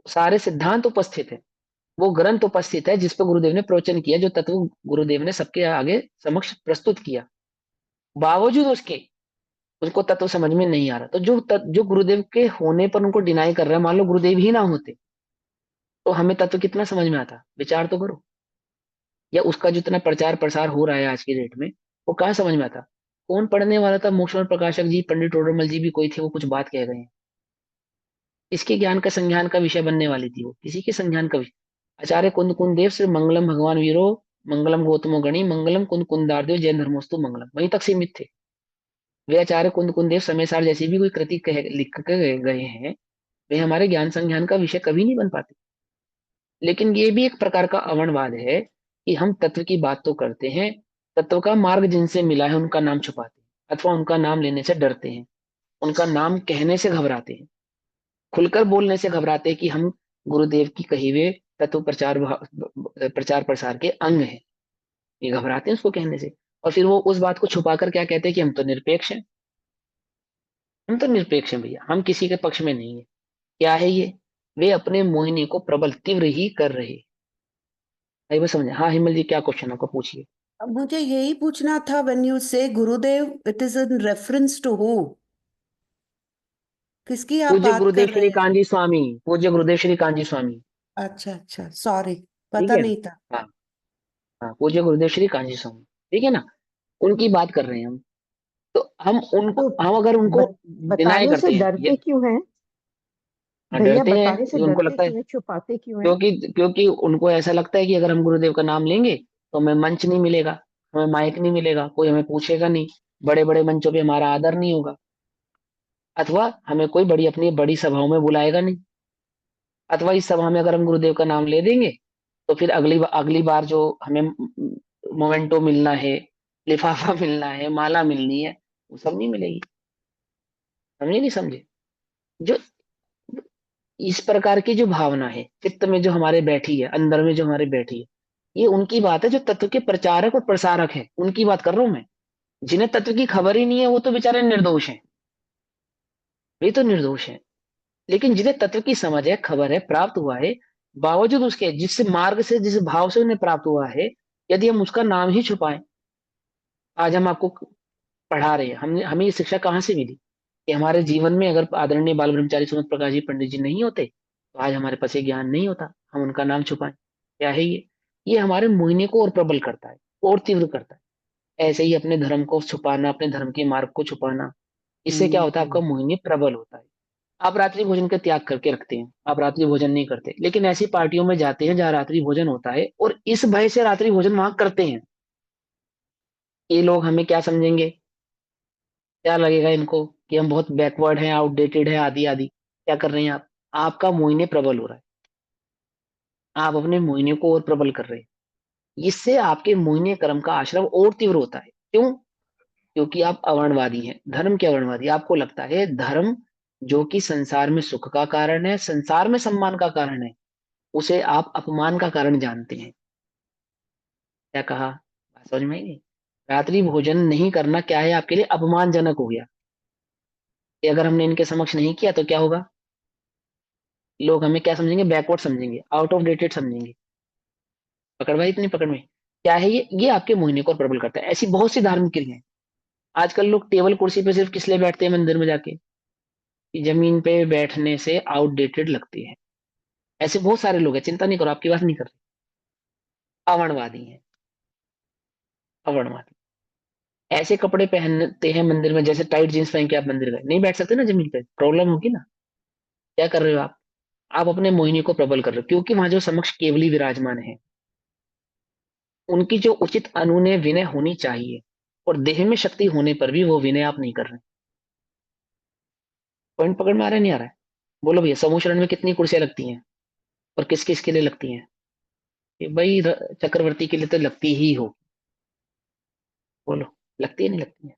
सारे सिद्धांत उपस्थित है, वो ग्रंथ उपस्थित है जिस पर गुरुदेव ने प्रवचन किया, जो तत्व गुरुदेव ने सबके आगे समक्ष प्रस्तुत किया, बावजूद उसके उनको तत्व समझ में नहीं आ रहा, तो जो गुरुदेव के होने पर उनको डिनाई कर रहा है, मान लो गुरुदेव ही ना होते तो हमें तत्व कितना समझ में आता, विचार तो करो। या उसका जितना प्रचार प्रसार हो रहा है आज की डेट में, वो कहाँ समझ में आता। कौन पढ़ने वाला था, मोक्षण प्रकाशक जी, पंडित टोडरमल जी भी कोई थे, वो कुछ बात कह गए हैं, इसके ज्ञान का संज्ञान का विषय बनने वाली थी, वो किसी के संज्ञान का विषय। आचार्य कुंद कुंदेव से मंगलम भगवान वीरो, मंगलम गौतमो गणी, मंगलम कुंद कुंदारदेव, जैन धर्मोस्तु मंगलम, वहीं तक सीमित थे। वे आचार्य कुंद कुंदेव समय सार जैसी भी कोई कृति लिख के गए हैं, वे हमारे ज्ञान संज्ञान का विषय कभी नहीं बन पाते। लेकिन ये भी एक प्रकार का अवणवाद है कि हम तत्व की बात तो करते हैं, तत्व का मार्ग जिनसे मिला है उनका नाम छुपाते हैं, अथवा उनका नाम लेने से डरते हैं, उनका नाम कहने से घबराते हैं, खुलकर बोलने से घबराते हैं कि हम गुरुदेव की कही हुए तत्व प्रचार प्रसार के अंग हैं, ये घबराते हैं उसको कहने से। और फिर वो उस बात को छुपाकर क्या कहते हैं कि हम तो निरपेक्ष हैं, हम तो निरपेक्ष हैं भैया, हम किसी के पक्ष में नहीं है। क्या है ये, वे अपने मोहिनी को प्रबल तीव्र ही कर रहे। भाई वो समझे। हाँ हिमल जी, क्या क्वेश्चन आपका, पूछिए। अब मुझे यही पूछना था, when you say Gurudev, it is in reference to who, किसकी आप पूज्य बात गुरुदेव कर श्री रहे हैं? कांजी स्वामी, पूज्य गुरुदेव श्री कांजी स्वामी। अच्छा अच्छा, सॉरी, ठीक पता है। नहीं था। हाँ हाँ, पूज्य गुरुदेव श्री कांजी स्वामी, ठीक है ना, उनकी बात कर रहे हैं हम। तो तो हम अगर उनको डिनाई बताने से करते हैं डरते क्यों हैं? हाँ, भैया डरते हैं बताने से क्योंकि उनको डरते लगता है, क्यों हैं, छुपाते क्यों हैं? क्योंकि उनको ऐसा लगता है कि अगर हम गुरुदेव का नाम लेंगे तो हमें मंच नहीं मिलेगा, हमें माइक नहीं मिलेगा, कोई हमें पूछेगा नहीं, बड़े बड़े मंचों पे हमारा आदर नहीं होगा, अथवा हमें कोई अपनी बड़ी सभाओं में बुलाएगा नहीं, अथवा इस सभा में अगर हम गुरुदेव का नाम ले देंगे तो फिर अगली बार जो हमें मोमेंटो मिलना है, लिफाफा मिलना है, माला मिलनी है, वो सब नहीं मिलेगी। समझे नहीं समझे। जो इस प्रकार की जो भावना है चित्त में जो हमारे बैठी है, अंदर में जो हमारे बैठी है, ये उनकी बात है जो तत्व के प्रचारक और प्रसारक है, उनकी बात कर रहा हूं मैं। जिन्हें तत्व की खबर ही नहीं है वो तो बेचारे निर्दोष हैं, वे तो निर्दोष हैं। लेकिन जिन्हें तत्व की समझ है, खबर है, प्राप्त हुआ है, बावजूद उसके जिस मार्ग से, जिस भाव से उन्हें प्राप्त हुआ है, यदि हम उसका नाम ही छुपाएं। आज हम आपको पढ़ा रहे हैं, हमने हमें ये शिक्षा कहाँ से मिली कि हमारे जीवन में अगर आदरणीय बाल ब्रह्मचारी सुमत प्रकाश जी पंडित जी नहीं होते तो आज हमारे पास ये ज्ञान नहीं होता, हम उनका नाम छुपाएं। क्या है ये हमारे मोहिनी को और प्रबल करता है, और तीव्र करता है। ऐसे ही अपने धर्म को छुपाना, अपने धर्म के मार्ग को छुपाना, इससे क्या होता है, आपका मोहिनी प्रबल होता है। आप रात्रि भोजन का त्याग करके रखते हैं, आप रात्रि भोजन नहीं करते, लेकिन ऐसी पार्टियों में जाते हैं जहाँ रात्रि भोजन होता है और इस भय से रात्रि भोजन वहां करते हैं। ये लोग हमें क्या समझेंगे, क्या लगेगा इनको कि हम बहुत बैकवर्ड हैं, आउटडेटेड है, आदि आदि। क्या कर रहे हैं आप, आपका मोहिनी प्रबल हो रहा है, आप अपने मोहिनी को और प्रबल कर रहे हैं। इससे आपके मोहिनी कर्म का आश्रम और तीव्र होता है। क्यों? क्योंकि आप अवर्णवादी हैं, धर्म के अवर्णवादी। आपको लगता है धर्म जो कि संसार में सुख का कारण है, संसार में सम्मान का कारण है, उसे आप अपमान का कारण जानते हैं। क्या कहा, बात समझ में आई नहीं। रात्रि भोजन नहीं करना क्या है आपके लिए, अपमानजनक हो गया कि अगर हमने इनके समक्ष नहीं किया तो क्या होगा, लोग हमें क्या समझेंगे, बैकवर्ड समझेंगे, आउट ऑफ डेटेड समझेंगे। पकड़ भाई, इतनी पकड़ में क्या है, ये आपके मोहिनी को प्रबल करता है। ऐसी बहुत सी धार्मिक क्रियाएं। आजकल लोग टेबल कुर्सी पे सिर्फ किस लिए बैठते हैं मंदिर में जाके, कि जमीन पे बैठने से आउटडेटेड लगती है। ऐसे बहुत सारे लोग हैं, चिंता नहीं करो, आपकी बात नहीं कर रहे, अवर्णवादी हैं, अवर्णवादी। ऐसे कपड़े पहनते हैं मंदिर में, जैसे टाइट जींस पहन के आप मंदिर गए, नहीं बैठ सकते ना जमीन पे, प्रॉब्लम होगी ना। क्या कर रहे हो आप अपने मोहिनी को प्रबल कर रहे हो, क्योंकि वहां जो समक्ष केवली विराजमान है, उनकी जो उचित अनुनय विनय होनी चाहिए, और देह में शक्ति होने पर भी वो विनय आप नहीं कर रहे। पॉइंट पकड़ में आ रहा है, नहीं आ रहा है? बोलो भैया, समूह शरण में कितनी कुर्सियां लगती हैं? और किस किस के लिए लगती हैं? कि भाई चक्रवर्ती के लिए तो लगती ही हो। बोलो, लगती है नहीं लगती है?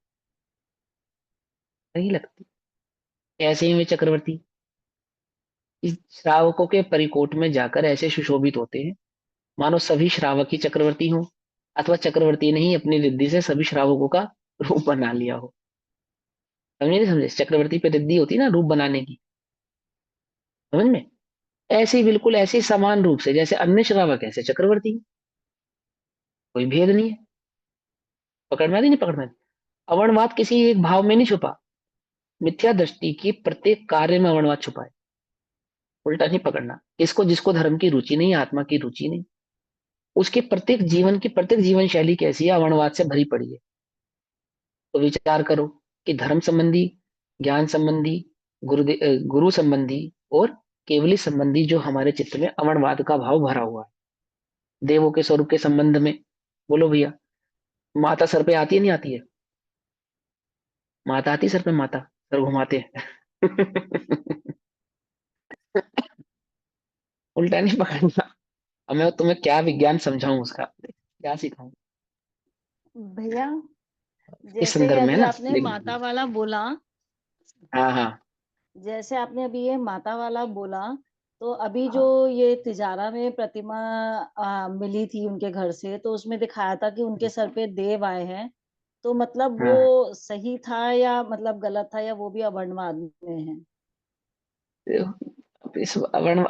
नहीं लगती। ऐसे ही वे चक्रवर्ती इस श्रावकों के परिकोट में जाकर ऐसे सुशोभित होते हैं मानो सभी श्रावक ही चक्रवर्ती हों, अथवा चक्रवर्ती ने ही अपनी रिद्धि से सभी श्रावकों का रूप बना लिया हो। समझे नहीं समझे? चक्रवर्ती पे रिद्धि होती है ना रूप बनाने की, समझ में? ऐसे ही बिल्कुल ऐसे ही समान रूप से जैसे अन्य श्रावक ऐसे चक्रवर्ती हैं। कोई भेद नहीं है। पकड़ में आती नहीं? पकड़ में आती? अवर्णवाद किसी एक भाव में नहीं छुपा, मिथ्या दृष्टि की प्रत्येक कार्य में अवर्णवाद छुपा है। उल्टा नहीं पकड़ना। इसको जिसको धर्म की रुचि नहीं, आत्मा की रुचि नहीं, उसके प्रत्येक जीवन की प्रत्येक जीवन शैली कैसी है? अवर्णवाद से भरी पड़ी है। तो विचार करो कि धर्म संबंधी, ज्ञान संबंधी, गुरु संबंधी और केवली संबंधी जो हमारे चित्त में अवर्णवाद का भाव भरा हुआ है। देवों के स्वरूप के संबंध में बोलो भैया, माता सर पे आती है नहीं आती है? माता आती है सर पे? माता सर घुमाते हैं। उल्टा नहीं पकड़ना। अब मैं तुम्हें क्या विज्ञान समझाऊं, उसका क्या सिखाऊं भैया इस जैसे संदर्भ में, है अभी ना? आपने माता वाला बोला, हाँ हाँ जैसे आपने अभी ये माता वाला बोला, तो अभी जो हाँ ये तिजारा में प्रतिमा मिली थी उनके घर से, तो उसमें दिखाया था कि उनके सर पे देव आए हैं। तो मतलब वो हाँ। सही था या मतलब गलत था, या वो भी अवर्णवाद में है? अब इस अवर्ण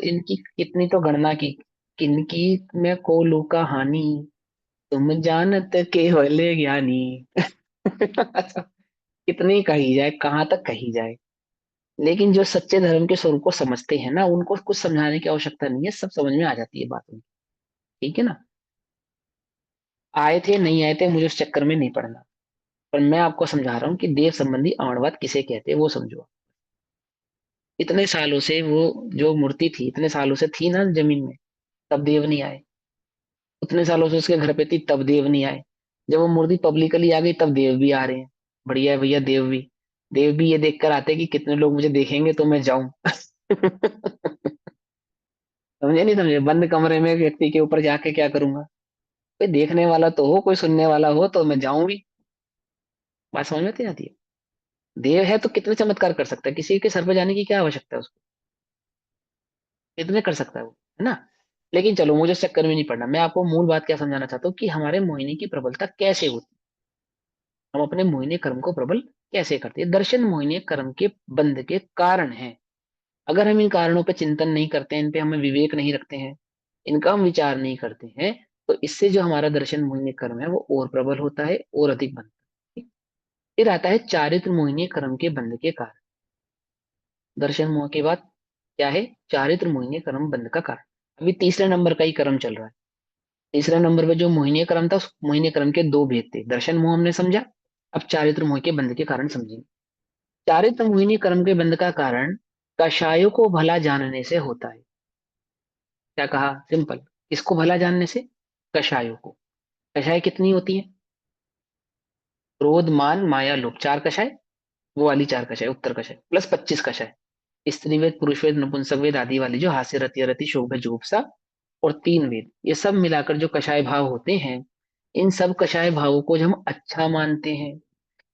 इनकी कितनी तो गणना की, किनकी मैं को लू कहानी, तुम जानत केवल ज्ञानी। कितनी कही जाए, कहाँ तक कही जाए। लेकिन जो सच्चे धर्म के स्वरूप को समझते हैं ना, उनको कुछ समझाने की आवश्यकता नहीं है, सब समझ में आ जाती है बात उनकी। ठीक है ना? आए थे नहीं आए थे मुझे उस चक्कर में नहीं पड़ना। पर मैं आपको समझा रहा हूँ कि देव संबंधी अणुवाद किसे कहते हैं वो समझो। इतने सालों से वो जो मूर्ति थी, इतने सालों से थी ना जमीन में, तब देव नहीं आए। उतने सालों से उसके घर पे थी, तब देव नहीं आए। जब वो मूर्ति पब्लिकली आ गई, तब देव भी आ रहे हैं। बढ़िया है भैया, देव भी ये देख कर आते हैं कि कितने लोग मुझे देखेंगे तो मैं जाऊं। समझे नहीं समझे? बंद कमरे में एक व्यक्ति के ऊपर जाके क्या करूंगा? कोई देखने वाला तो हो, कोई सुनने वाला हो तो मैं जाऊं भी। बात समझ में नहीं आती है? देव है तो कितने चमत्कार कर सकता है, किसी के सर पे जाने की क्या आवश्यकता है उसको? कितने कर सकता है वो, है ना? लेकिन चलो, मुझे इस चक्कर में नहीं पड़ना। मैं आपको मूल बात क्या समझाना चाहता हूँ कि हमारे मोहिनी की प्रबलता कैसे होती है, हम अपने मोहिनी कर्म को प्रबल कैसे करते हैं। दर्शन मोहिनी कर्म के बंध के कारण है। अगर हम इन कारणों पे चिंतन नहीं करते हैं, इन पे हमें विवेक नहीं रखते हैं, इनका हम विचार नहीं करते हैं, तो इससे जो हमारा दर्शन मोहिनी कर्म है वो और प्रबल होता है और अधिक बनता है। फिर आता है चारित्र मोहिनी कर्म के बंध के कारण। दर्शन मोह के बाद क्या है? चारित्र मोहिनी कर्म बंध का कारण। अभी तीसरे नंबर का ही कर्म चल रहा है। तीसरे नंबर पे जो मोहिनी क्रम था, उस मोहिनी क्रम के दो भेद थे। दर्शन मोह हमने समझा, अब चारित्र मोह के बंध के कारण समझेंगे। चारित्र मोहिनी क्रम के बंध का कारण कषायों को भला जानने से होता है। क्या कहा? सिंपल। किसको भला जानने से? कषायों को। कषाय कितनी होती है? क्रोध मान माया लोभ, चार कषाय। वो वाली चार कषाय, उत्तर कषाय प्लस 25 कषाय। स्त्री वेद, पुरुष वेद, नपुंसक वेद आदि वाली जो हास्य रति रति शोभ जुगुप्सा और तीन वेद, ये सब मिलाकर जो कषाय भाव होते हैं, इन सब कषाय भावों को जब हम अच्छा मानते हैं,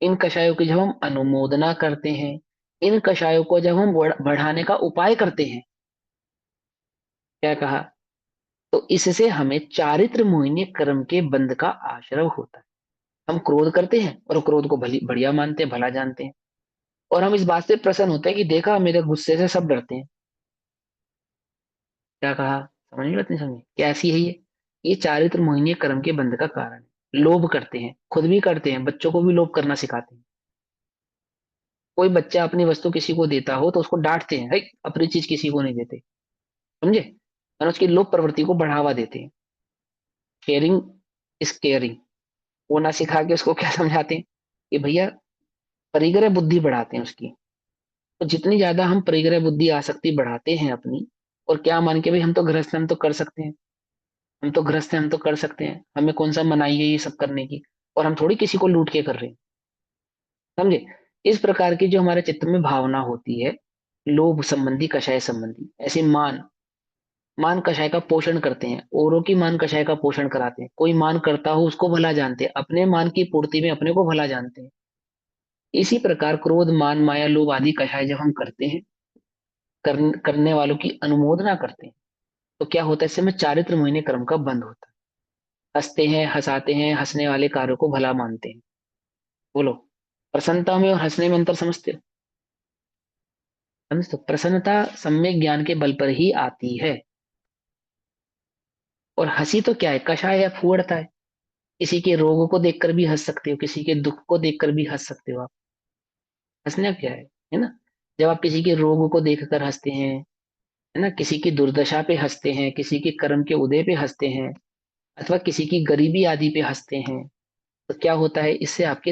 इन कषायों की जब हम अनुमोदना करते हैं, इन कषायों को जब हम बढ़ाने का उपाय करते हैं, क्या कहा? तो इससे हमें चारित्र मोहिनी कर्म के बंध का आश्रय होता है। हम क्रोध करते हैं और क्रोध को भली बढ़िया मानते हैं, भला जानते हैं, और हम इस बात से प्रसन्न होते हैं कि देखा, मेरे गुस्से से सब डरते हैं। क्या कहा? समझ में नहीं समझे? कैसी है ये चारित्र मोहिनी कर्म के बंध का कारण है। लोभ करते हैं, खुद भी करते हैं, बच्चों को भी लोभ करना सिखाते हैं। कोई बच्चा अपनी वस्तु किसी को देता हो तो उसको डांटते हैं, "है, अपनी चीज किसी को नहीं देते।" समझे? और उसकी लोभ प्रवृत्ति को बढ़ावा देते हैं। Sharing is caring. वो ना सिखा के उसको क्या समझाते हैं कि भैया, परिग्रह बुद्धि बढ़ाते हैं उसकी। तो जितनी ज्यादा हम परिग्रह बुद्धि आसक्ति बढ़ाते हैं अपनी, और क्या मान के भाई हम तो गृहस्थ हैं, हम तो कर सकते हैं, हम तो गृहस्थ हैं, हम तो कर सकते हैं, हमें कौन सा मनाही है ये सब करने की, और हम थोड़ी किसी को लूट के कर रहे हैं। समझे? इस प्रकार की जो हमारे चित्त में भावना होती है, लोभ संबंधी, कषाय संबंधी, ऐसे मान, मान कषाय का पोषण करते हैं, औरों की मान कषाय का पोषण कराते हैं। कोई मान करता हो उसको भला जानते हैं, अपने मान की पूर्ति में अपने को भला जानते हैं। इसी प्रकार क्रोध, मान, माया, लोभ आदि कषाय जब हम करते हैं, करने वालों की अनुमोदना करते हैं, तो क्या होता है? इससे में चारित्र मोहिनी कर्म का बंध होता है। हंसते हैं, हंसाते हैं, हंसने वाले कार्यों को भला मानते हैं। बोलो, प्रसन्नता में और हंसने में अंतर समझते हो? समझते हो? प्रसन्नता सम्यक ज्ञान के बल पर ही आती है, और हंसी तो क्या है? कषाय है, फूहड़ता है। किसी के रोग को देखकर भी हंस सकते हो, किसी के दुख को देखकर भी हंस सकते हो आप। हंसना क्या है ना? जब आप किसी के रोग को देखकर हंसते हैं, है ना, किसी की दुर्दशा पे हंसते हैं, किसी के कर्म के उदय पे हंसते हैं, अथवा किसी की गरीबी आदि पे हंसते हैं, तो क्या होता है? इससे आपके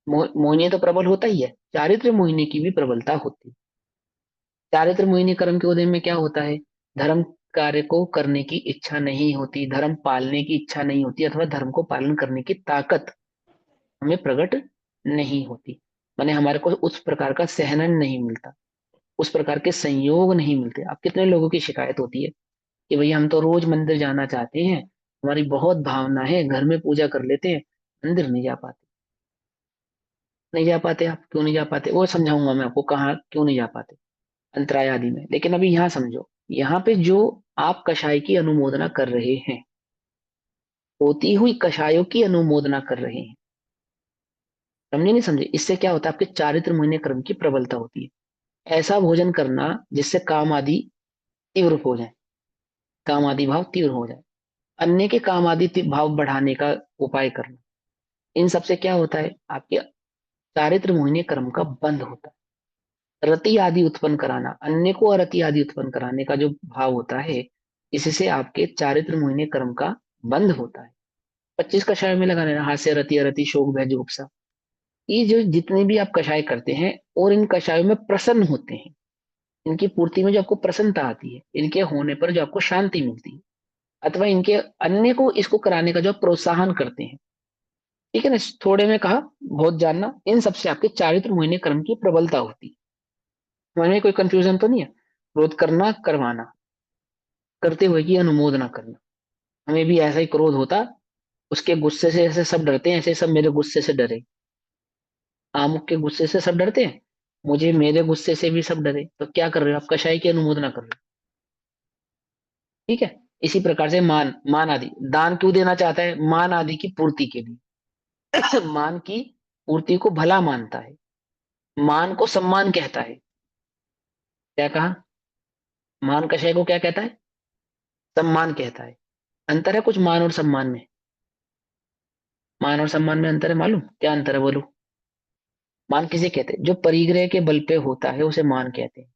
मोहिनी तो प्रबल होता ही है, चारित्र मोहिनी की भी प्रबलता होती है। चारित्र मोहिनी कर्म के उदय में क्या होता है? धर्म कार्य को करने की इच्छा नहीं होती, धर्म पालने की इच्छा नहीं होती, अथवा धर्म को पालन करने की ताकत हमें प्रकट नहीं होती। माने हमारे को उस प्रकार का सहनन नहीं मिलता, उस प्रकार के संयोग नहीं मिलते। अब कितने लोगों की शिकायत होती है कि भैया हम तो रोज मंदिर जाना चाहते हैं, हमारी बहुत भावना है, घर में पूजा कर लेते हैं, मंदिर नहीं जा पाते। नहीं जा पाते, आप क्यों नहीं जा पाते? वो समझाऊंगा मैं आपको, कहाँ क्यों नहीं जा पाते, अंतराय आदि में। लेकिन अभी यहाँ समझो, यहाँ पे जो आप कषाय की अनुमोदना कर रहे हैं, होती हुई कषायों की अनुमोदना कर रहे हैं, समझे नहीं समझे? इससे क्या होता है? आपके चारित्र मोहिनी कर्म की प्रबलता होती है। ऐसा भोजन करना जिससे काम आदि तीव्र हो जाए, काम आदि भाव तीव्र हो जाए, अन्य के काम आदि भाव बढ़ाने का उपाय करना, इन सबसे क्या होता है? आपके चारित्र मोहिनी कर्म का बंध होता है। रति आदि उत्पन्न कराना, अन्य को अरति आदि उत्पन्न कराने का जो भाव होता है, इससे आपके चारित्र मोहिनी कर्म का बंध होता है। 25 कषाय में लगा लेना, हास्य, रति, अरति, शोक, भय, जुगुप्सा, ये जो जितने भी आप कषाय करते हैं और इन कषायों में प्रसन्न होते हैं, इनकी पूर्ति में जो आपको प्रसन्नता आती है, इनके होने पर जो आपको शांति मिलती है, अथवा इनके अन्य को इसको कराने का जो आप प्रोत्साहन करते हैं, ठीक है ना? थोड़े में कहा, बहुत जानना, इन सबसे आपके चारित्र मोहिनी कर्म की प्रबलता होती है। समझ में कोई कंफ्यूजन तो नहीं है? क्रोध करना, करवाना, करते हुए की अनुमोदना करना। हमें भी ऐसा ही क्रोध होता, उसके गुस्से से ऐसे सब डरते हैं, ऐसे सब मेरे गुस्से से डरे। आमुक के गुस्से से सब डरते हैं, मुझे मेरे गुस्से से भी सब डरे। तो क्या कर रहे हो आप? कषाय की अनुमोदना कर रहे हो, ठीक है? इसी प्रकार से मान, मान आदि दान क्यों देना चाहता है? मान आदि की पूर्ति के लिए। मान की पूर्ति को भला मानता है, मान को सम्मान कहता है। क्या कहा? मान कषाय को क्या कहता है? सम्मान कहता है। अंतर है कुछ मान और सम्मान में? मान और सम्मान में अंतर है, मालूम क्या अंतर है? बोलो। मान किसे कहते हैं? जो परिग्रह के बल पे होता है उसे मान कहते हैं,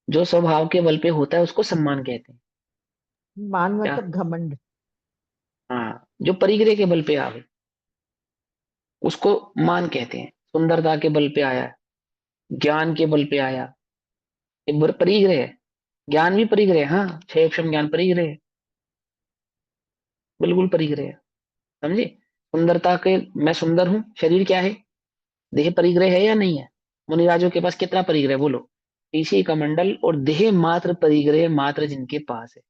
जो स्वभाव के बल पे होता है उसको सम्मान कहते हैं। मान क्या? मतलब घमंड। हाँ, जो परिग्रह के बल पे आवे उसको मान कहते हैं। सुंदरता के बल पे आया, ज्ञान के बल पे आया, ये परिग्रह है। ज्ञान भी परिग्रह है, हाँ, क्षय क्षम ज्ञान परिग्रह है, बिल्कुल परिग्रह है। समझे? सुंदरता के, मैं सुंदर हूं, शरीर क्या है? देह परिग्रह है या नहीं है? मुनिराजों के पास कितना परिग्रह? बोलो। पीछे का मंडल और देह मात्र परिग्रह मात्र जिनके पास है,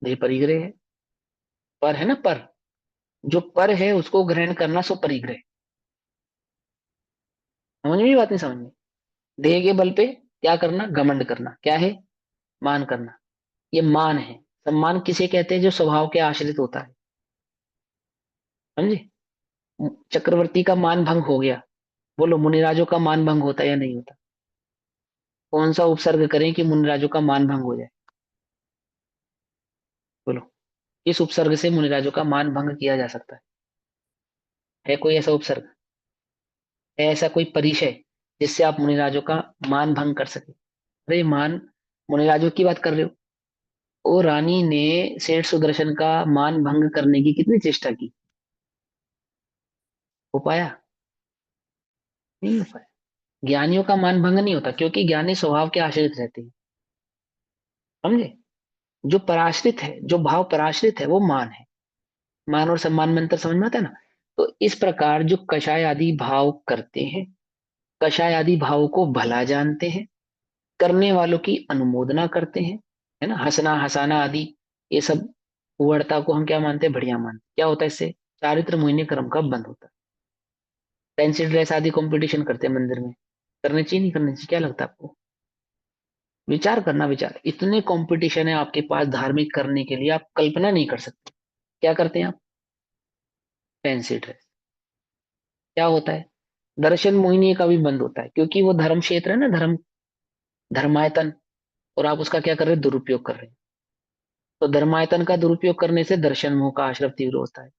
देह परिग्रह है। पर है ना, पर जो पर है उसको ग्रहण करना सो परिग्रह। समझ में? बात नहीं समझ में? देह के बल पे क्या करना? घमंड करना। क्या है? मान करना। ये मान है। सम्मान किसे कहते हैं? जो स्वभाव के आश्रित होता है। समझे? चक्रवर्ती का मान भंग हो गया, बोलो मुनिराजों का मान भंग होता है या नहीं होता? कौन सा उपसर्ग करें कि मुनिराजों का मान भंग हो जाए? बोलो, इस उपसर्ग से मुनिराजों का मान भंग किया जा सकता है कोई ऐसा उपसर्ग? है ऐसा कोई परिचय जिससे आप मुनिराजों का मान भंग कर सके? अरे मान, मुनिराजों की बात कर रहे हो। ओ रानी ने सेठ सुदर्शन का मान भंग करने की कितनी चेष्टा की, हो पाया? नहीं हो पाया। ज्ञानियों का मान भंग नहीं होता, क्योंकि ज्ञानी स्वभाव के आश्रित रहते हैं। समझे? जो पराश्रित है, जो भाव पराश्रित है, वो मान है। मान और सम्मान में अंतर समझ में आता है ना? तो इस प्रकार जो कषाय आदि भाव करते हैं, कषाय आदि भाव को भला जानते हैं, करने वालों की अनुमोदना करते हैं, है ना, हंसना हंसाना आदि, ये सब उड़ता को हम क्या मानते हैं, बढ़िया मानते हैं। क्या होता है इससे, चारित्र मोहिनी क्रम का बंद होता है। फैंसी ड्रेस आदि कंपटीशन करते हैं मंदिर में, करने चाहिए नहीं करने चाहिए, क्या लगता है आपको? विचार करना, विचार, इतने कंपटीशन है आपके पास धार्मिक करने के लिए, आप कल्पना नहीं कर सकते। क्या करते हैं आप, फैंसी ड्रेस। क्या होता है, दर्शन मोहिनी का भी बंद होता है, क्योंकि वो धर्म क्षेत्र है ना, धर्मायतन, और आप उसका क्या कर रहे हैं, दुरुपयोग कर रहे हैं। तो धर्मायतन का दुरुपयोग करने से दर्शन मोह का आश्रव तीव्र होता है,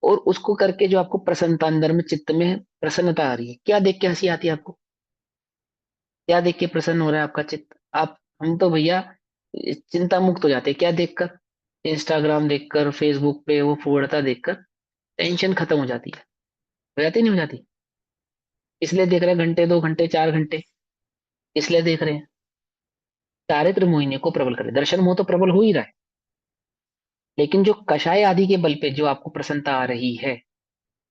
और उसको करके जो आपको प्रसन्नता, अंदर में चित्त में प्रसन्नता आ रही है, क्या देख के हंसी आती है आपको, क्या देख के प्रसन्न हो रहा है आपका चित्त? आप, हम तो भैया चिंता मुक्त हो जाते हैं, क्या देखकर, इंस्टाग्राम देखकर, फेसबुक पे वो फूहड़ता देखकर टेंशन खत्म हो जाती है। हो जाती नहीं हो जाती? इसलिए देख रहे हैं घंटे, 2 घंटे, 4 घंटे, इसलिए देख रहे हैं। चारित्र मोहिनी को प्रबल करे, दर्शन मोह तो प्रबल हो ही रहा है, लेकिन जो कषाय आदि के बल पे जो आपको प्रसन्नता आ रही है,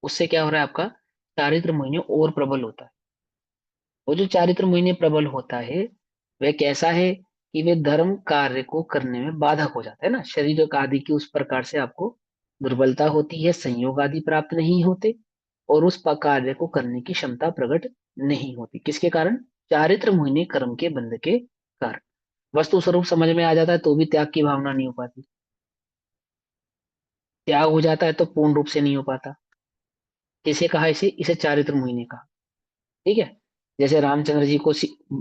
उससे क्या हो रहा है, आपका चारित्र मोहिनी और प्रबल होता है। वो जो चारित्र मोहिनी प्रबल होता है, वह कैसा है कि वे धर्म कार्य को करने में बाधक हो जाता है ना, शरीर आदि की उस प्रकार से आपको दुर्बलता होती है, संयोग आदि प्राप्त नहीं होते, और उस कार्य को करने की क्षमता प्रकट नहीं होती। किसके कारण, चारित्र मोहिनी कर्म के बंध के कारण। वस्तु स्वरूप समझ में आ जाता है तो भी त्याग की भावना नहीं हो पाती, त्याग हो जाता है तो पूर्ण रूप से नहीं हो पाता। किसे कहा इसे, इसे चारित्र मोहिनी कहा। ठीक है, जैसे रामचंद्र जी को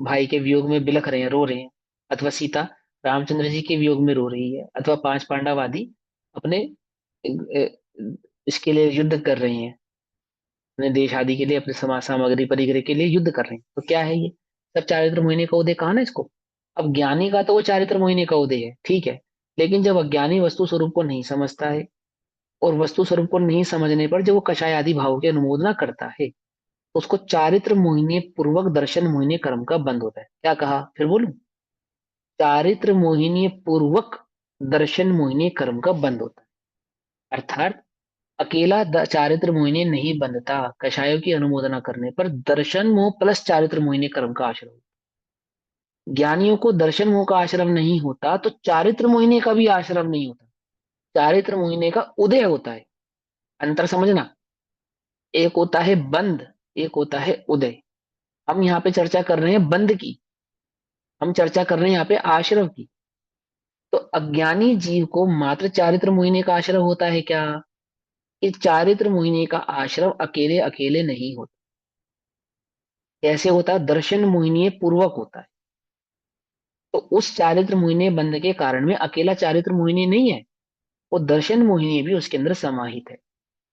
भाई के वियोग में बिलख रहे हैं, रो रहे हैं, अथवा सीता रामचंद्र जी के वियोग में रो रही है, अथवा 5 पांडव आदि अपने इसके लिए युद्ध कर रहे हैं, अपने देश आदि के लिए, अपने समाज सामग्री परिग्रह के लिए युद्ध कर रहे हैं, तो क्या है ये सब चारित्र मोहिनी का उदय, कहा ना इसको। अब ज्ञानी का तो वो चारित्र मोहिनी का उदय है, ठीक है, लेकिन जब अज्ञानी वस्तु स्वरूप को नहीं समझता है, और वस्तु स्वरूप को नहीं समझने पर जब वो कषाय आदि भाव की अनुमोदना करता है, तो उसको चारित्र मोहिनी पूर्वक दर्शन मोहिनी कर्म का बंद होता है। क्या कहा, फिर बोलूं, चारित्र मोहिनी पूर्वक दर्शन मोहिनी कर्म का बंद होता है। अर्थात अकेला चारित्र मोहिनी नहीं बंधता, कषायों की अनुमोदना करने पर दर्शन मोह प्लस चारित्र मोहिनी कर्म का आश्रय होता है। ज्ञानियों को दर्शन मोह का आश्रम नहीं होता तो चारित्र मोहिनी का भी आश्रम नहीं होता, चारित्र मोहिनी का उदय होता है। अंतर समझना, एक होता है बंद, एक होता है उदय। हम यहाँ पे चर्चा कर रहे हैं बंद की, हम चर्चा कर रहे हैं यहाँ पे आश्रव की। तो अज्ञानी जीव को मात्र चारित्र मोहिनी का आश्रय होता है क्या, कि चारित्र मोहिनी का आश्रय अकेले अकेले नहीं होता। कैसे होता है, दर्शन मोहिनी पूर्वक होता है। तो उस चारित्र मोहिनी बंध के कारण में अकेला चारित्र मोहिनी नहीं है, वो दर्शन मोहिनी भी उसके अंदर समाहित है,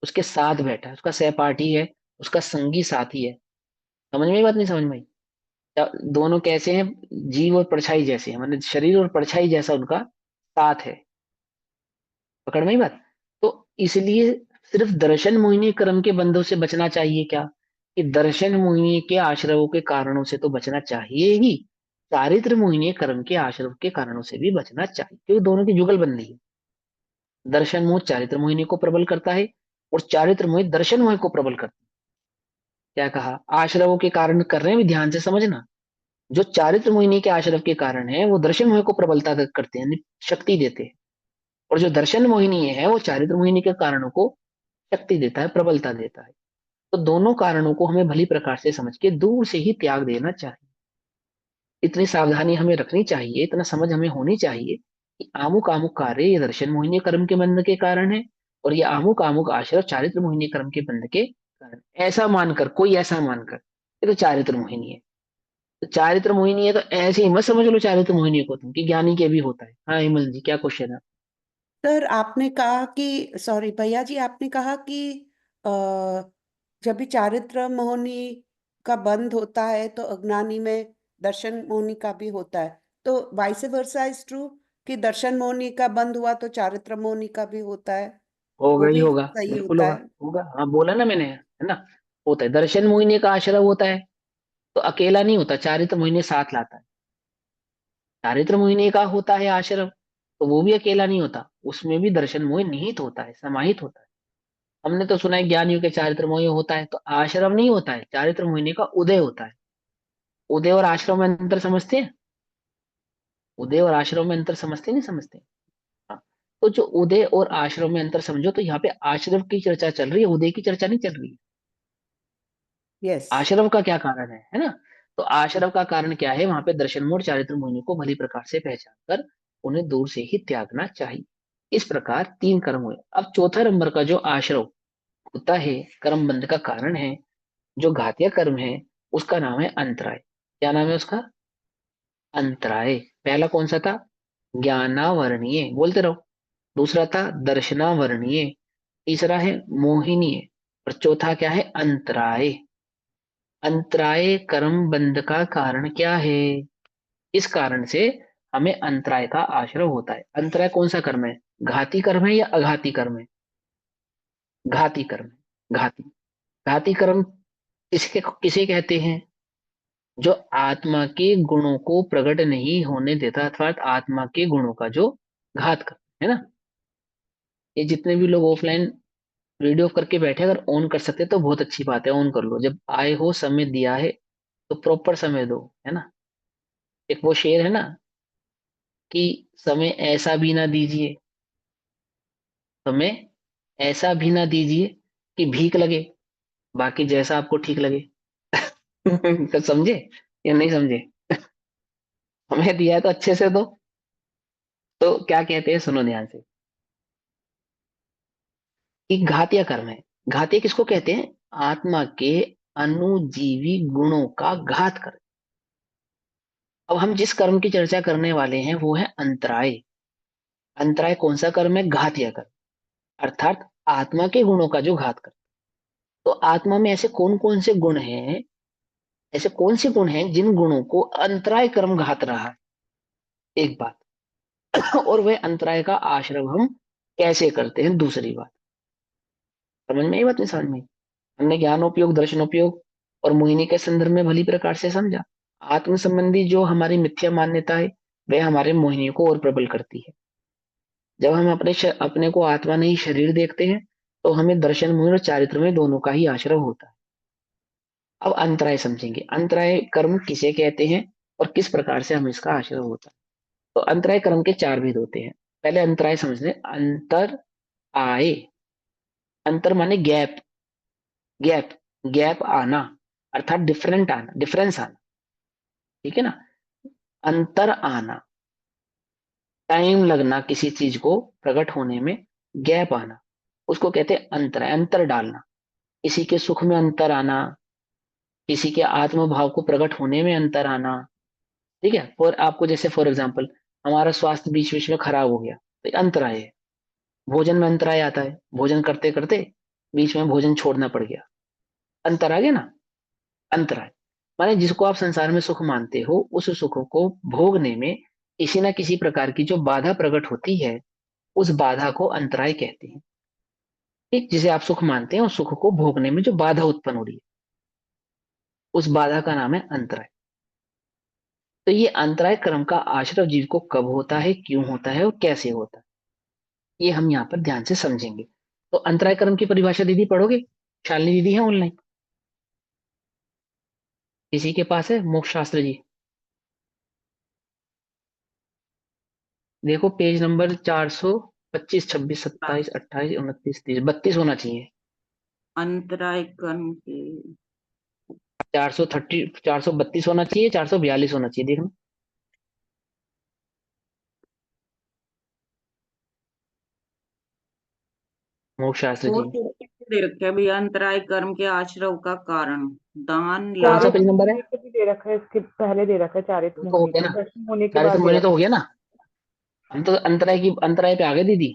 उसके साथ बैठा है, उसका सहपाठी है, उसका संगी साथी है। समझ में आई बात, नहीं समझ में आई? दोनों कैसे हैं, जीव और परछाई जैसे हैं, मतलब शरीर और परछाई जैसा उनका साथ है। पकड़ में आई बात? तो इसलिए सिर्फ दर्शन मोहिनी कर्म के बंधों से बचना चाहिए क्या, कि दर्शन मोहिनी के आश्रवों के कारणों से तो बचना चाहिए ही, चारित्र मोहिनी कर्म के आश्रव के कारणों से भी बचना चाहिए, क्योंकि दोनों की जुगलबंदी है। दर्शन मोह चारित्र मोहिनी को प्रबल करता है, और चारित्र मोह दर्शन मोह को प्रबल करता है। क्या कहा, आश्रवों के कारण कर रहे हैं भी, ध्यान से समझना। जो चारित्र मोहिनी के आश्रव के कारण है वो दर्शन मोह को प्रबलता करते हैं, शक्ति देते हैं, और जो दर्शन मोहिनी है वो चारित्र मोहिनी के कारणों को शक्ति देता है, प्रबलता देता है। तो दोनों कारणों को हमें भली प्रकार से समझ के दूर से ही त्याग देना चाहिए। इतनी सावधानी हमें रखनी चाहिए, इतना समझ हमें होनी चाहिए कि आमुक आमुक कार्य ये दर्शन मोहिनी कर्म के बंध के कारण है, और ये आमुक आमुक आश्रय चारित्र मोहिनी कर्म के बंध के कारण। ऐसा मानकर, कोई ऐसा मानकर ये तो चारित्र मोहिनी है, तो चारित्र मोहिनी है तो ऐसे ही मत समझ लो चारित्र मोहिनी को तुम, कि ज्ञानी के भी होता है। हाँ हिमल जी, क्या क्वेश्चन है? सर आपने कहा कि, सॉरी भैया जी, आपने कहा कि अ, जब भी चारित्र मोहिनी का बंद होता है तो अज्ञानी में दर्शन मोहिनी का भी होता है, तो वाइस वर्सा इज ट्रू, कि दर्शन मोहिनी का बंद हुआ तो चारित्र मोहिनी का भी होता है, होगा वो ही भी होगा, सही बिल्कुल होता होगा, है। होगा, हाँ बोला ना मैंने, है ना, होता है। दर्शन मोहिनी का आश्रय होता है तो अकेला नहीं होता, चारित्र मोहिनी साथ लाता है। चारित्र मोहिनी का होता है आश्रय, तो वो भी अकेला नहीं होता, उसमें भी दर्शन मोह निहित होता है, समाहित होता है। हमने तो सुना है ज्ञानियों के चारित्र मोह होता है, तो आश्रम नहीं होता है, चारित्र मोहिनी का उदय होता है। उदय और आश्रम में अंतर समझते हैं? उदय और आश्रव में अंतर समझते नहीं समझते? हाँ। तो जो उदय और आश्रव में अंतर समझो, तो यहाँ पे आश्रव की चर्चा चल रही है, उदय की चर्चा नहीं चल रही है। यस। आश्रव का क्या कारण है ना? तो आश्रव का कारण क्या है? वहां पे दर्शन मोड चारित्र मोहिनी को भली प्रकार से पहचान कर उन्हें दूर से ही त्यागना चाहिए। इस प्रकार 3 कर्म हुए। अब चौथा नंबर का जो आश्रव होता है, कर्म बंध का कारण है, जो घातीय कर्म है, उसका नाम है अंतराय। क्या नाम है उसका? अंतराय। पहला कौन सा था? ज्ञानावरणीय, बोलते रहो। दूसरा था दर्शनावरणीय। तीसरा है मोहिनीय। और चौथा क्या है? अंतराय। अंतराय कर्म बंध का कारण क्या है? इस कारण से हमें अंतराय का आश्रय होता है। अंतराय कौन सा कर्म है? घाती कर्म है या अघाती कर्म है? घाती कर्म है। घाती। घाती कर्म किसके किसे कहते हैं? जो आत्मा के गुणों को प्रकट नहीं होने देता, अर्थात आत्मा के गुणों का जो घात कर, है ना? ये जितने भी लोग ऑफलाइन वीडियो करके बैठे, अगर ऑन कर सकते तो बहुत अच्छी बात है, ऑन कर लो। जब आए हो, समय दिया है, तो प्रॉपर समय दो, है ना? एक वो शेर है ना कि समय ऐसा भी ना दीजिए, समय ऐसा भी ना दीजिए कि भीख लगे, बाकी जैसा आपको ठीक लगे। तो समझे या नहीं समझे? समय दिया है तो अच्छे से दो। तो क्या कहते हैं, सुनो ध्यान से, कि घातीय कर्म है। घातीय किसको कहते हैं? आत्मा के अनुजीवी गुणों का घात कर। अब हम जिस कर्म की चर्चा करने वाले हैं वो है अंतराय। अंतराय कौन सा कर्म है? घातीय कर्म, अर्थात आत्मा के गुणों का जो घात कर। तो आत्मा में ऐसे कौन कौन से गुण हैं, ऐसे कौन से गुण हैं जिन गुणों को अंतराय कर्म घात रहा है? एक बात। और वह अंतराय का आश्रय हम कैसे करते हैं, दूसरी बात। समझ में आई बात? नहीं समझ में आई? हमने ज्ञानोपयोग, दर्शनोपयोग और मोहिनी के संदर्भ में भली प्रकार से समझा। आत्म संबंधी जो हमारी मिथ्या मान्यता है, वह हमारे मोहिनी को और प्रबल करती है। जब हम अपने को आत्मा नहीं शरीर देखते हैं, तो हमें दर्शन, मोहिनी और चारित्र में दोनों का ही आश्रय होता है। अब अंतराय समझेंगे। अंतराय कर्म किसे कहते हैं और किस प्रकार से हमें इसका आश्रय होता है। तो अंतराय कर्म के 4 भेद होते हैं। पहले अंतराय समझ लें। अंतर आए, अंतर माने गैप, गैप, गैप आना, अर्थात डिफरेंट आना, डिफरेंस आना, ठीक है ना? अंतर आना, टाइम लगना, किसी चीज को प्रकट होने में गैप आना, उसको कहते हैं अंतराय। अंतर डालना, किसी के सुख में अंतर आना, किसी के आत्मभाव को प्रकट होने में अंतर आना, ठीक है? और आपको जैसे फॉर एग्जाम्पल, हमारा स्वास्थ्य बीच बीच में खराब हो गया, तो ये अंतराय है। भोजन में अंतराय आता है, भोजन करते करते बीच में भोजन छोड़ना पड़ गया, अंतर आ गया ना? अंतराय माने जिसको आप संसार में सुख मानते हो, उस सुख को भोगने में किसी ना किसी प्रकार की जो बाधा प्रकट होती है, उस बाधा को अंतराय कहते हैं। ठीक, जिसे आप सुख मानते हैं, उस सुख को भोगने में जो बाधा उत्पन्न हो रही है, उस बाधा का नाम है अंतराय। तो ये अंतराय कर्म का आश्रय जीव को कब होता है, क्यों होता है और कैसे होता है, ये हम यहाँ पर ध्यान से समझेंगे। तो अंतराय कर्म की परिभाषा दीदी पढ़ोगे? शालिनी दीदी है ऑनलाइन? किसी के पास है मोक्ष शास्त्र जी? देखो पेज नंबर 425, 26, 27, 28, 29, 30, 32 होना चाहिए। अंतराय कर्म के 432 होना चाहिए, 442 होना चाहिए, देखना। मोक्ष शास्त्र जी, दे रखे हैं भैया। अंतराय कर्म के आश्रव का कारण दान, कौन सा लाभ। पेज नंबर है? मुनि को भी दे रखा है, इसके पहले दे रखा है चारित्र तो हो मुनि गया को, ना? दर्शन मुनि के चारित्र बाद दे मोहिनी रखा तो हो गया ना? हम तो अंतराय पे आ गए दीदी।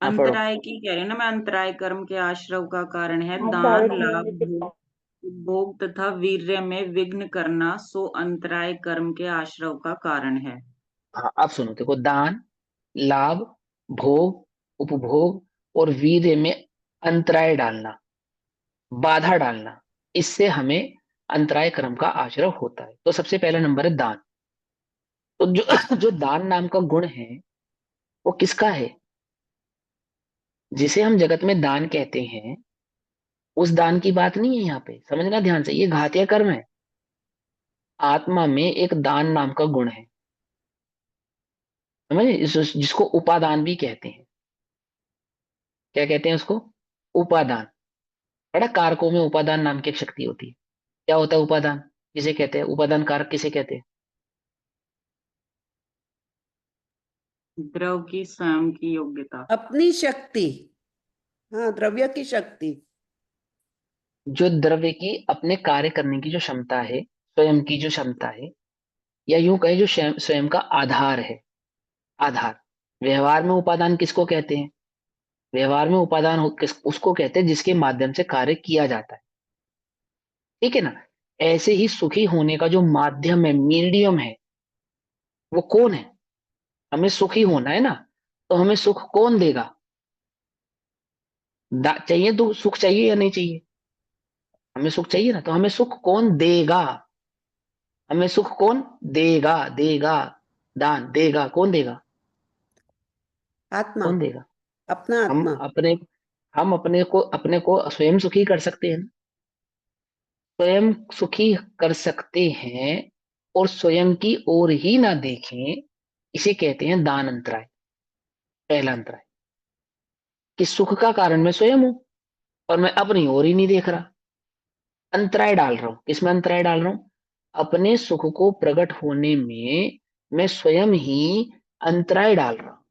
हाँ पढ़ो। अंतराय की कह रहे हैं ना मैं। अंतराय कर्म के आश्रव का कारण है है। हाँ, दान, चारित्र लाभ, मुनि के बाद। भोग तथा वीर्य में विघ्न करना, सो अंतराय कर्म के आश्रव का कारण है। हाँ अब सुनो, देखो, दान, लाभ, भोग, उपभोग और वीर्य में अंतराय डालना, बाधा डालना, इससे हमें अंतराय कर्म का आश्रय होता है। तो सबसे पहला नंबर है दान। तो जो जो दान नाम का गुण है, वो किसका है? जिसे हम जगत में दान कहते हैं, उस दान की बात नहीं है यहाँ पे, समझना ध्यान से। ये घातीय कर्म है। आत्मा में एक दान नाम का गुण है। समझे, जिसको उपादान भी कहते हैं। क्या कहते हैं उसको? उपादान। बड़ा कारकों में उपादान नाम की एक शक्ति होती है। क्या होता है उपादान? किसे कहते हैं उपादान? कारक किसे कहते हैं? द्रव की स्वयं की योग्यता। अपनी शक्ति। हाँ, द्रव्य की शक्ति। जो द्रव्य की अपने कार्य करने की जो क्षमता है, स्वयं की जो क्षमता है, या यूं कहे जो स्वयं स्वयं का आधार है। आधार। व्यवहार में उपादान किसको कहते हैं? व्यवहार में उपादान उसको कहते हैं जिसके माध्यम से कार्य किया जाता है। ठीक है ना? ऐसे ही सुखी होने का जो माध्यम है, मीडियम है, वो कौन है? हमें सुखी होना है ना, तो हमें सुख कौन देगा? चाहिए तो सुख चाहिए या नहीं चाहिए? हमें सुख चाहिए ना, तो हमें सुख कौन देगा? हमें सुख कौन देगा? देगा। दान देगा, कौन देगा? आत्मा। कौन देगा? अपना हम आत्मा। अपने हम अपने को स्वयं सुखी कर सकते हैं ना? स्वयं सुखी कर सकते हैं और स्वयं की ओर ही ना देखें, इसे कहते हैं दान अंतराय। पहला अंतराय कि सुख का कारण मैं स्वयं हूं और मैं अपनी ओर ही नहीं देख रहा, अंतराय डाल रहा हूं। किसमें अंतराय डाल रहा हूं? अपने सुख को प्रकट होने में मैं स्वयं ही अंतराय डाल रहा हूं।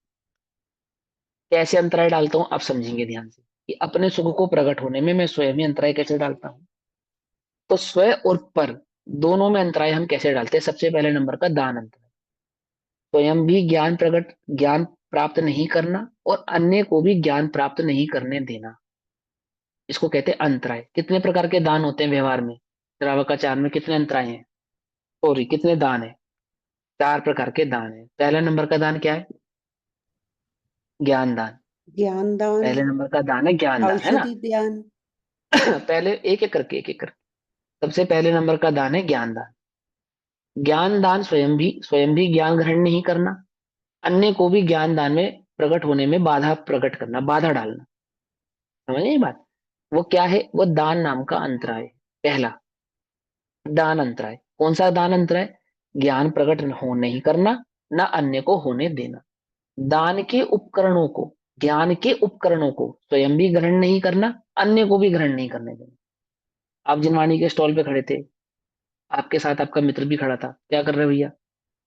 कैसे अंतराय डालता हूं आप समझेंगे ध्यान से, कि अपने सुख को प्रकट होने में मैं स्वयं ही अंतराय कैसे डालता हूं। तो स्व और पर दोनों में अंतराय हम कैसे डालते हैं? सबसे पहले नंबर का दान अंतराय। स्वयं भी ज्ञान प्राप्त नहीं करना और अन्य को भी ज्ञान प्राप्त नहीं करने देना, इसको कहते हैं अंतराय। कितने प्रकार के दान होते हैं व्यवहार में? श्रावकाचार में कितने अंतराय हैं? सॉरी, कितने दान है? 4 प्रकार के दान है। पहला नंबर का दान क्या है? ज्ञान दान। ज्ञान दान। पहले नंबर का दान है ज्ञान दान, है ना? औषधि दान। पहले एक एक करके। सबसे पहले नंबर का दान है ज्ञान दान। ज्ञान दान स्वयं भी ज्ञान ग्रहण नहीं करना, अन्य को भी ज्ञान दान में प्रकट होने में बाधा प्रकट करना, बाधा डालना। समझे ये बात? वो क्या है? वो दान नाम का अंतराय है। पहला दान अंतराय। कौन सा दान अंतराय? ज्ञान प्रकट हो नहीं करना, ना अन्य को होने देना। दान के उपकरणों को, ज्ञान के उपकरणों को स्वयं भी ग्रहण नहीं करना, अन्य को भी ग्रहण नहीं करने देना। आप जिनवाणी के स्टॉल पे खड़े थे, आपके साथ आपका मित्र भी खड़ा था, क्या कर रहे हो भैया?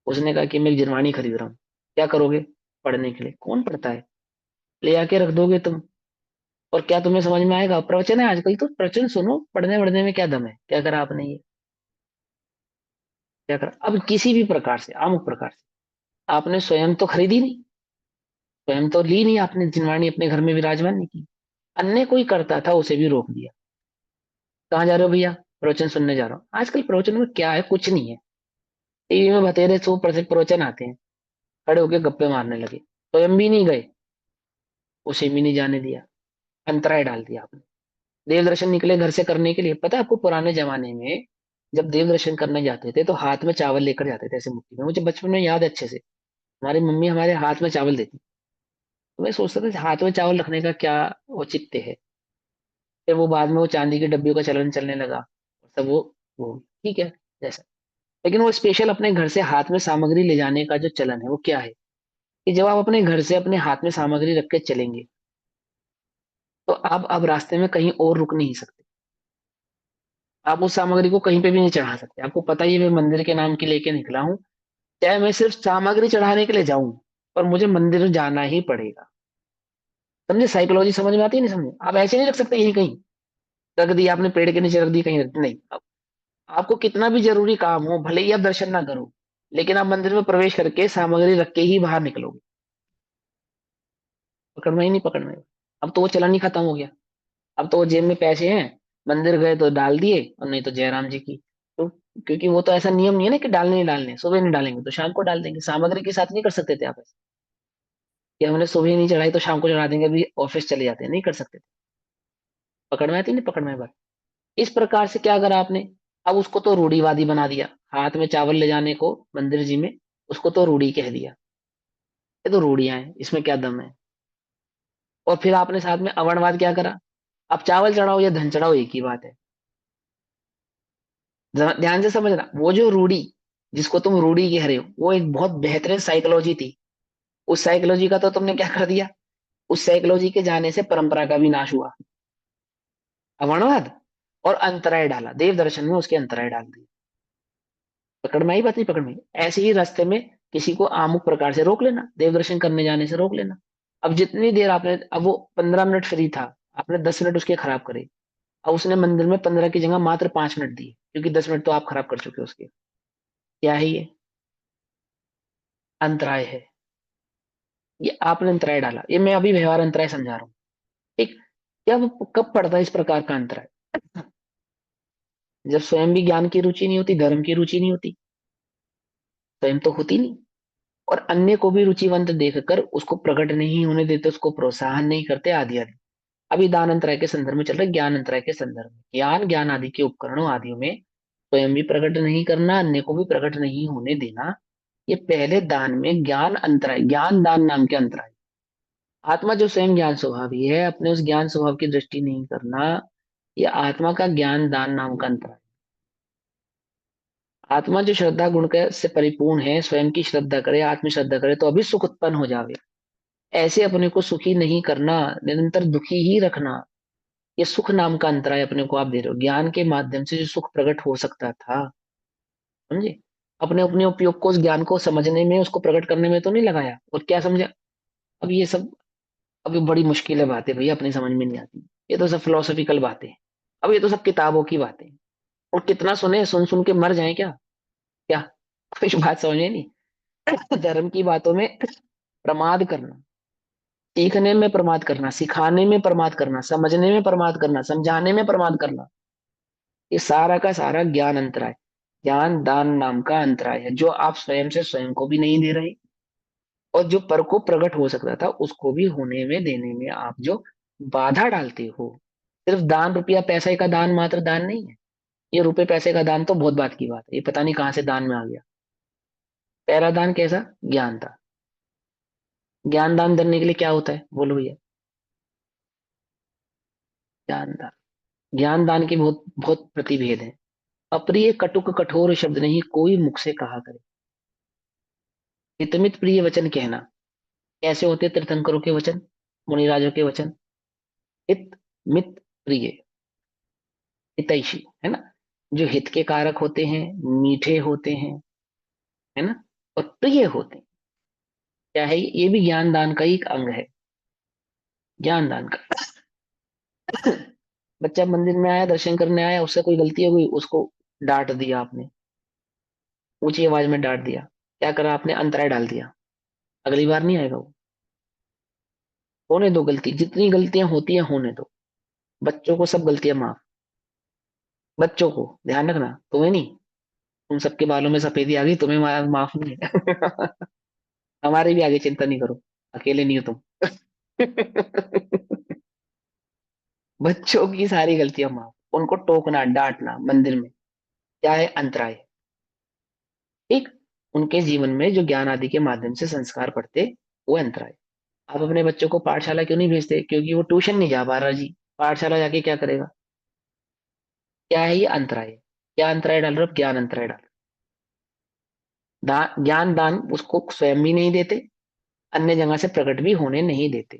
उसने कहा कि मैं एक जिनवाणी खरीद रहा हूँ। क्या करोगे? पढ़ने के लिए। कौन पढ़ता है? ले आके रख दोगे तुम। और क्या तुम्हें समझ में आएगा? प्रवचन है आजकल, तो प्रवचन सुनो, पढ़ने पढ़ने में क्या दम है? क्या करा आपने ये? क्या करा? अब किसी भी प्रकार से, अमुक प्रकार से आपने स्वयं तो खरीदी नहीं, स्वयं तो ली नहीं आपने, जिनवाणी अपने घर में विराजमान नहीं की, अन्य कोई करता था उसे भी रोक दिया। कहाँ जा रहे हो भैया? प्रवचन सुनने जा रहा हूँ। आजकल प्रवचन में क्या है? कुछ नहीं है। टीवी में बतेरे 100% प्रवचन आते हैं, खड़े होके गप्पे मारने लगे, स्वयं भी नहीं गए, उसे भी नहीं जाने दिया, अंतराय डाल दिया आपने। देव दर्शन निकले घर से करने के लिए, पता है आपको पुराने जमाने में जब देव दर्शन करने जाते थे तो हाथ में चावल लेकर जाते थे ऐसे मुट्ठी में। मुझे बचपन में याद है अच्छे से, हमारी मम्मी हमारे हाथ में चावल देती। तो मैं सोचता था हाथ में चावल रखने का क्या औचित्य है। फिर वो बाद में वो चांदी की डब्बियों का चलन चलने लगा, सब वो ठीक है जैसा। लेकिन वो स्पेशल अपने घर से हाथ में सामग्री ले जाने का जो चलन है वो क्या है, कि जब आप अपने घर से अपने हाथ में सामग्री रख के चलेंगे तो आप अब रास्ते में कहीं और रुक नहीं सकते। आप उस सामग्री को कहीं पे भी नहीं चढ़ा सकते। आपको पता ही है मैं मंदिर के नाम की लेके निकला हूँ, चाहे मैं सिर्फ सामग्री चढ़ाने के लिए जाऊं पर मुझे मंदिर जाना ही पड़ेगा। समझे? साइकोलॉजी समझ में आती है? नहीं समझे? आप ऐसे नहीं रख सकते यहीं कहीं, रख दी आपने पेड़ के नीचे रख दी, कहीं रख दी नहीं। अब आपको कितना भी जरूरी काम हो, भले ही आप दर्शन ना करो, लेकिन आप मंदिर में प्रवेश करके सामग्री रख के ही बाहर निकलोगे। पकड़ में ही नहीं पकड़ में। अब तो वो चलन ही खत्म हो गया। अब तो वो जेब में पैसे हैं, मंदिर गए तो डाल दिए और नहीं तो जयराम जी की। तो क्योंकि वो तो ऐसा नियम नहीं है ना कि डालने ही डालने, सुबह नहीं डालेंगे तो शाम को डाल देंगे। सामग्री के साथ नहीं कर सकते थे आप ऐसे कि हमने सुबह नहीं चढ़ाई तो शाम को चढ़ा देंगे, अभी ऑफिस चले जाते हैं, नहीं कर सकते थे। पकड़ में आती नहीं पकड़ में बात? इस प्रकार से क्या करा आपने? अब उसको तो रूढ़िवादी बना दिया, हाथ में चावल ले जाने को मंदिर जी में, उसको तो रूढ़ी कह दिया। ये तो रूढ़ियां हैं, इसमें क्या दम है? और फिर आपने साथ में अवनवाद क्या करा? अब चावल चढ़ाओ या धन चढ़ाओ एक ही बात है। ध्यान से समझना, वो जो रूढ़ी, जिसको तुम रूढ़ी कह रहे हो, वो एक बहुत बेहतरीन साइकोलॉजी थी। उस साइकोलॉजी का तो तुमने क्या कर दिया, उस साइकोलॉजी के जाने से परंपरा का भी नाश हुआ, अवर्णवाद, और अंतराय डाला देव दर्शन में, उसके अंतराय डाल दिए। पकड़ में आई बात, नहीं पकड़ में आई? ऐसे ही रास्ते में किसी को अमुक प्रकार से रोक लेना, देव दर्शन करने जाने से रोक लेना। अब जितनी देर आपने, अब वो 15 मिनट फ्री था, आपने 10 मिनट उसके खराब करे, अब उसने मंदिर में 15 की जगह मात्र 5 मिनट दिए, क्योंकि 10 मिनट तो आप खराब कर चुके हो उसके। क्या है ये? अंतराय है। ये आपने अंतराय डाला, ये मैं अभी व्यवहार अंतराय समझा रहा हूँ। ठीक, कब पड़ता है इस प्रकार का अंतराय? जब स्वयं भी ज्ञान की रुचि नहीं होती, धर्म की रुचि नहीं होती, स्वयं तो होती नहीं, और अन्य को भी रुचिवंत देखकर उसको प्रकट नहीं होने देते, उसको प्रोत्साहन नहीं करते, आदि आदि। अभी दान अंतराय के संदर्भ में चल रहा है, ज्ञान अंतराय के संदर्भ में। ज्ञान आदि के उपकरणों आदियों में स्वयं भी प्रकट नहीं करना, अन्य को भी प्रकट नहीं होने देना, ये पहले दान में ज्ञान अंतराय, ज्ञान दान नाम के अंतराय। आत्मा जो स्वयं ज्ञान स्वभावी है, अपने उस ज्ञान स्वभाव की दृष्टि नहीं करना, यह आत्मा का ज्ञान दान नाम का अंतराय। आत्मा जो श्रद्धा गुण से परिपूर्ण है, स्वयं की श्रद्धा करे, आत्म श्रद्धा करे, तो अभी सुख उत्पन्न हो जावे। ऐसे अपने को सुखी नहीं करना, निरंतर दुखी ही रखना, ये सुख नाम का अंतराय अपने को आप दे रहे हो। ज्ञान के माध्यम से जो सुख प्रकट हो सकता था, समझे, अपने अपने उपयोग को, उस ज्ञान को समझने में, उसको प्रकट करने में तो नहीं लगाया, और क्या समझा? अब ये सब अभी बड़ी मुश्किल है बातें भैया, अपनी समझ में नहीं आती। ये तो सब फिलोसफिकल बातें, अब ये तो सब किताबों की बातें, और कितना सुने, सुन सुन के मर जाए क्या? क्या कुछ बात समझ में नहीं? धर्म की बातों में प्रमाद करना, सीखने में प्रमाद करना, सिखाने में प्रमाद करना, समझने में प्रमाद करना, समझाने में प्रमाद करना, ये सारा का सारा ज्ञान अंतराय, ज्ञान दान नाम का अंतराय है, जो आप स्वयं से स्वयं को भी नहीं दे रहे, और जो पर को प्रकट हो सकता था उसको भी होने में देने में आप जो बाधा डालते हो। सिर्फ दान, रुपया पैसे का दान मात्र दान नहीं है, ये रुपए पैसे का दान तो बहुत बात की बात है, ये पता नहीं कहाँ से दान में आ गया। पहला दान कैसा? ज्ञान था। ज्ञान दान करने के लिए क्या होता है, बोलो भैया? ज्ञान दान, ज्ञान दान के बहुत बहुत प्रतिभेद है। अप्रिय कटुक कठोर शब्द नहीं कोई मुख से कहा करे, हितमित प्रिय वचन कहना। कैसे होते हैं तीर्थंकरों के वचन, मुनिराजों के वचन? हित मित प्रिय, हितैषी, है ना, जो हित के कारक होते हैं, मीठे होते हैं, है ना, और प्रिय होते हैं। क्या है ये भी ज्ञान दान का ही एक अंग है, ज्ञान दान का। बच्चा मंदिर में आया, दर्शन करने आया, उससे कोई गलती हो गई, उसको डांट दिया आपने, ऊंची आवाज में डांट दिया, क्या करा आपने? अंतराय डाल दिया, अगली बार नहीं आएगा वो। होने दो गलती, जितनी गलतियां होती हैं होने दो, बच्चों को सब गलतियां माफ, बच्चों को ध्यान रखना, तुम्हें नहीं। तुम सबके बालों में सफेदी आ गई, तुम्हें माफ नहीं है। हमारे भी आगे चिंता नहीं करो, अकेले नहीं हो तुम। बच्चों की सारी गलतियां माफ, उनको टोकना डांटना मंदिर में क्या है? अंतराय। ठीक, उनके जीवन में जो ज्ञान आदि के माध्यम से संस्कार पढ़ते, वो अंतराय। आप अपने बच्चों को पाठशाला क्यों नहीं भेजते? क्योंकि वो ट्यूशन नहीं जा पा रहा जी, पाठशाला जाके क्या करेगा? क्या है ये? अंतराय। क्या अंतराय डाल रहे हो? ज्ञान अंतराय डाल ज्ञान दान उसको स्वयं भी नहीं देते, अन्य जगह से प्रकट भी होने नहीं देते,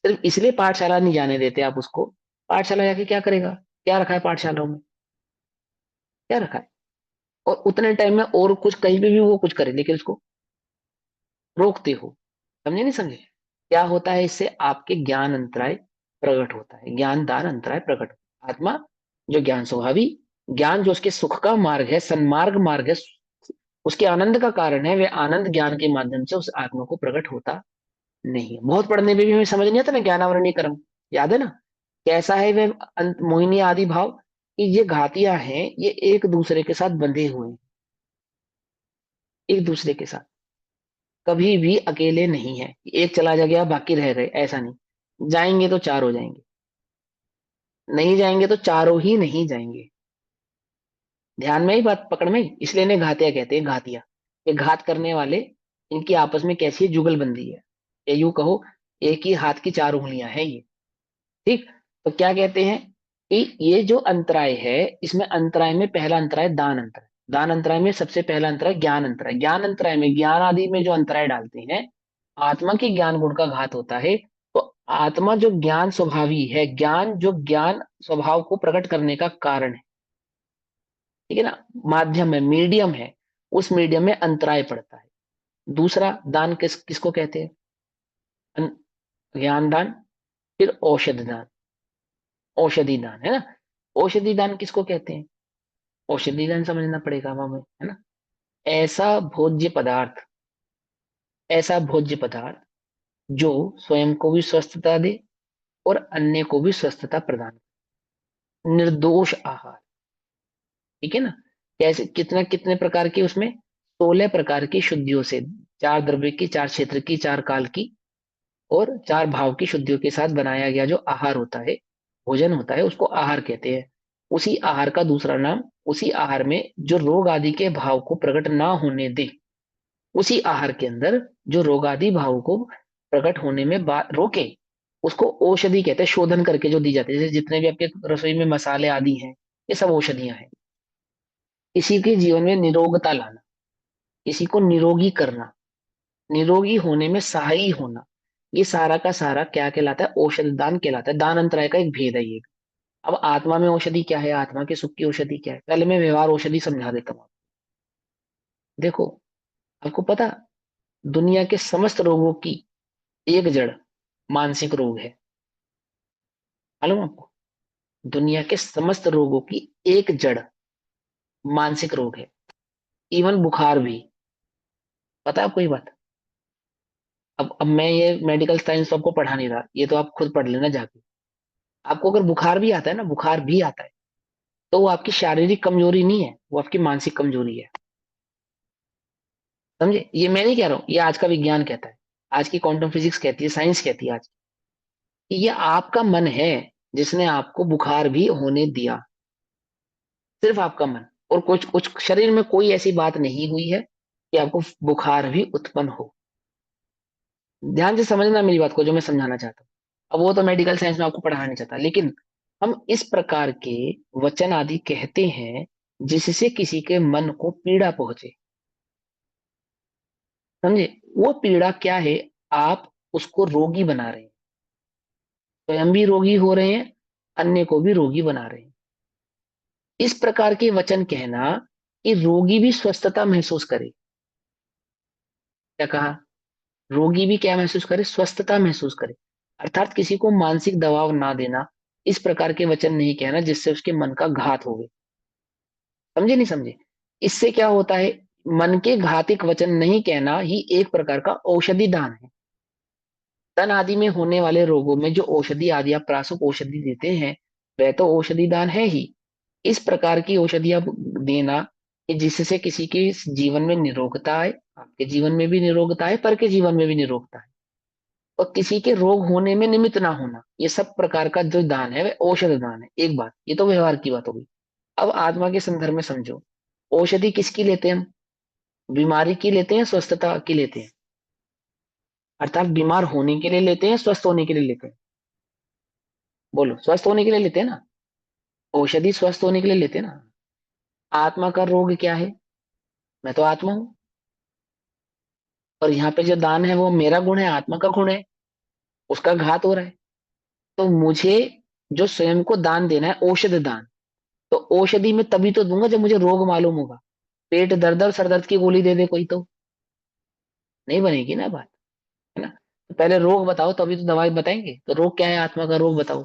सिर्फ इसलिए पाठशाला नहीं जाने देते आप उसको। पाठशाला जाके क्या करेगा? क्या रखा है पाठशालाओं में? क्या रखा है? और उतने टाइम में और कुछ कहीं पे भी वो कुछ करे, लेकिन उसको रोकते हो। समझे नहीं समझे? क्या होता है इससे? आपके ज्ञान अंतराय प्रकट होता है, ज्ञान दान अंतराय प्रकट होता है। आत्मा जो ज्ञान स्वभावी, ज्ञान जो उसके सुख का मार्ग है, सन्मार्ग मार्ग है, उसके आनंद का कारण है, वे आनंद ज्ञान के माध्यम से उस आत्मा को प्रकट होता नहीं है। बहुत पढ़ने में भी हमें समझ नहीं आता ना, ज्ञानावरणीय कर्म याद है ना, कैसा है वे मोहिनी आदि भाव, कि ये घातियां हैं, ये एक दूसरे के साथ बंधे हुए हैं, एक दूसरे के साथ कभी भी अकेले नहीं है। एक चला जा गया बाकी रह गए, ऐसा नहीं, जाएंगे तो चार हो जाएंगे, नहीं जाएंगे तो चारों ही नहीं जाएंगे। ध्यान में ही बात, पकड़ में ही, इसलिए इन्हें घातिया कहते हैं, घातिया। ये घात करने वाले, इनकी आपस में कैसी जुगलबंदी है, या यूं कहो एक ही हाथ की चार उंगलियां हैं ये। ठीक, तो क्या कहते हैं कि ये जो अंतराय है, इसमें अंतराय में पहला अंतराय दान अंतराय, दान अंतराय में सबसे पहला अंतराय ज्ञान अंतराय, ज्ञान अंतराय में ज्ञान आदि में जो अंतराय डालते हैं, आत्मा के ज्ञान गुण का घात होता है। तो आत्मा जो ज्ञान स्वभावी है, ज्ञान जो ज्ञान स्वभाव को प्रकट करने का कारण है, ठीक है ना, माध्यम है, मीडियम है, उस मीडियम में अंतराय पड़ता है। दूसरा दान किसको कहते हैं? ज्ञान दान, फिर औषध दान, औषधि दान, है ना। औषधि दान किसको कहते हैं? औषधि दान समझना पड़ेगा हमें, है ना। ऐसा भोज्य पदार्थ, ऐसा भोज्य पदार्थ जो स्वयं को भी स्वस्थता दे और अन्य को भी स्वस्थता प्रदान करे। निर्दोष आहार, ठीक है ना। कैसे, कितना, कितने प्रकार की उसमें? 16 प्रकार की शुद्धियों से, 4 द्रव्य की, 4 क्षेत्र की, 4 काल की और 4 भाव की शुद्धियों के साथ बनाया गया जो आहार होता है, भोजन होता है, उसको आहार कहते हैं। उसी आहार का दूसरा नाम, उसी आहार में जो रोग आदि के भाव को प्रकट ना होने दे, उसी आहार के अंदर जो रोग आदि भाव को प्रकट होने में रोके, उसको औषधि कहते हैं। शोधन करके जो दी जाती है, जैसे जितने भी आपके रसोई में मसाले आदि हैं, ये सब औषधियां हैं। किसी के जीवन में निरोगता लाना, किसी को निरोगी करना, निरोगी होने में सहायी होना, ये सारा का सारा क्या कहलाता है? औषध दान कहलाता है। दान अंतराय का एक भेद है ये। अब आत्मा में औषधि क्या है? आत्मा के सुख की औषधि क्या है? पहले मैं व्यवहार औषधि समझा देता हूँ। देखो, आपको पता, दुनिया के समस्त रोगों की एक जड़ मानसिक रोग है। मालूम आपको? दुनिया के समस्त रोगों की एक जड़ मानसिक रोग है। इवन बुखार भी। पता है आपको ये बात? अब मैं ये मेडिकल साइंस तो आपको पढ़ा नहीं रहा, ये तो आप खुद पढ़ लेना जाके। आपको अगर बुखार भी आता है ना, बुखार भी आता है, तो वो आपकी शारीरिक कमजोरी नहीं है, वो आपकी मानसिक कमजोरी है। समझे? ये मैं नहीं कह रहा हूं, ये आज का विज्ञान कहता है, आज की क्वांटम फिजिक्स कहती है, साइंस कहती है आज कि ये आपका मन है जिसने आपको बुखार भी होने दिया। सिर्फ आपका मन, और कुछ कुछ शरीर में कोई ऐसी बात नहीं हुई है कि आपको बुखार भी उत्पन्न हो। ध्यान से समझना मेरी बात को, जो मैं समझाना चाहता हूँ। अब वो तो मेडिकल साइंस में आपको पढ़ाना नहीं चाहता, लेकिन हम इस प्रकार के वचन आदि कहते हैं जिससे किसी के मन को पीड़ा पहुंचे। समझे? वो पीड़ा क्या है? आप उसको रोगी बना रहे हैं, स्वयं भी रोगी हो रहे हैं, अन्य को भी रोगी बना रहे हैं। इस प्रकार के वचन कहना कि रोगी भी स्वस्थता महसूस करे। क्या कहा? रोगी भी क्या महसूस करे? स्वस्थता महसूस करे। अर्थात किसी को मानसिक दबाव ना देना। इस प्रकार के वचन नहीं कहना जिससे उसके मन का घात हो गए। समझे नहीं समझे? इससे क्या होता है? मन के घातिक वचन नहीं कहना ही एक प्रकार का औषधि दान है। तन आदि में होने वाले रोगों में जो औषधि आदि आप प्रासुक औषधि देते हैं, वह तो औषधि दान है ही। इस प्रकार की औषधियां देना कि जिससे किसी के जीवन में निरोगता आए, आपके जीवन में भी निरोगता आए, पर के जीवन में भी निरोगता आए, और किसी के रोग होने में निमित्त ना होना, ये सब प्रकार का जो दान है वह औषध दान है। एक बात, ये तो व्यवहार की बात होगी। अब आत्मा के संदर्भ में समझो, औषधि किसकी लेते हैं हम? बीमारी की लेते हैं, स्वस्थता की लेते हैं? अर्थात बीमार होने के लिए लेते हैं, स्वस्थ होने के लिए लेते हैं? बोलो, स्वस्थ होने के लिए लेते हैं ना? औषधि स्वस्थ होने के लिए लेते हैं ना? आत्मा का रोग क्या है? मैं तो आत्मा हूं, और यहाँ पे जो दान है वो मेरा गुण है, आत्मा का गुण है, उसका घात हो रहा है। तो मुझे जो स्वयं को दान देना है, औषध दान, तो औषधि में तभी तो दूंगा जब मुझे रोग मालूम होगा। पेट दर्द और सर दर्द की गोली दे दे कोई तो नहीं बनेगी ना बात, है ना। तो पहले रोग बताओ, तभी तो दवाई बताएंगे। तो रोग क्या है? आत्मा का रोग बताओ,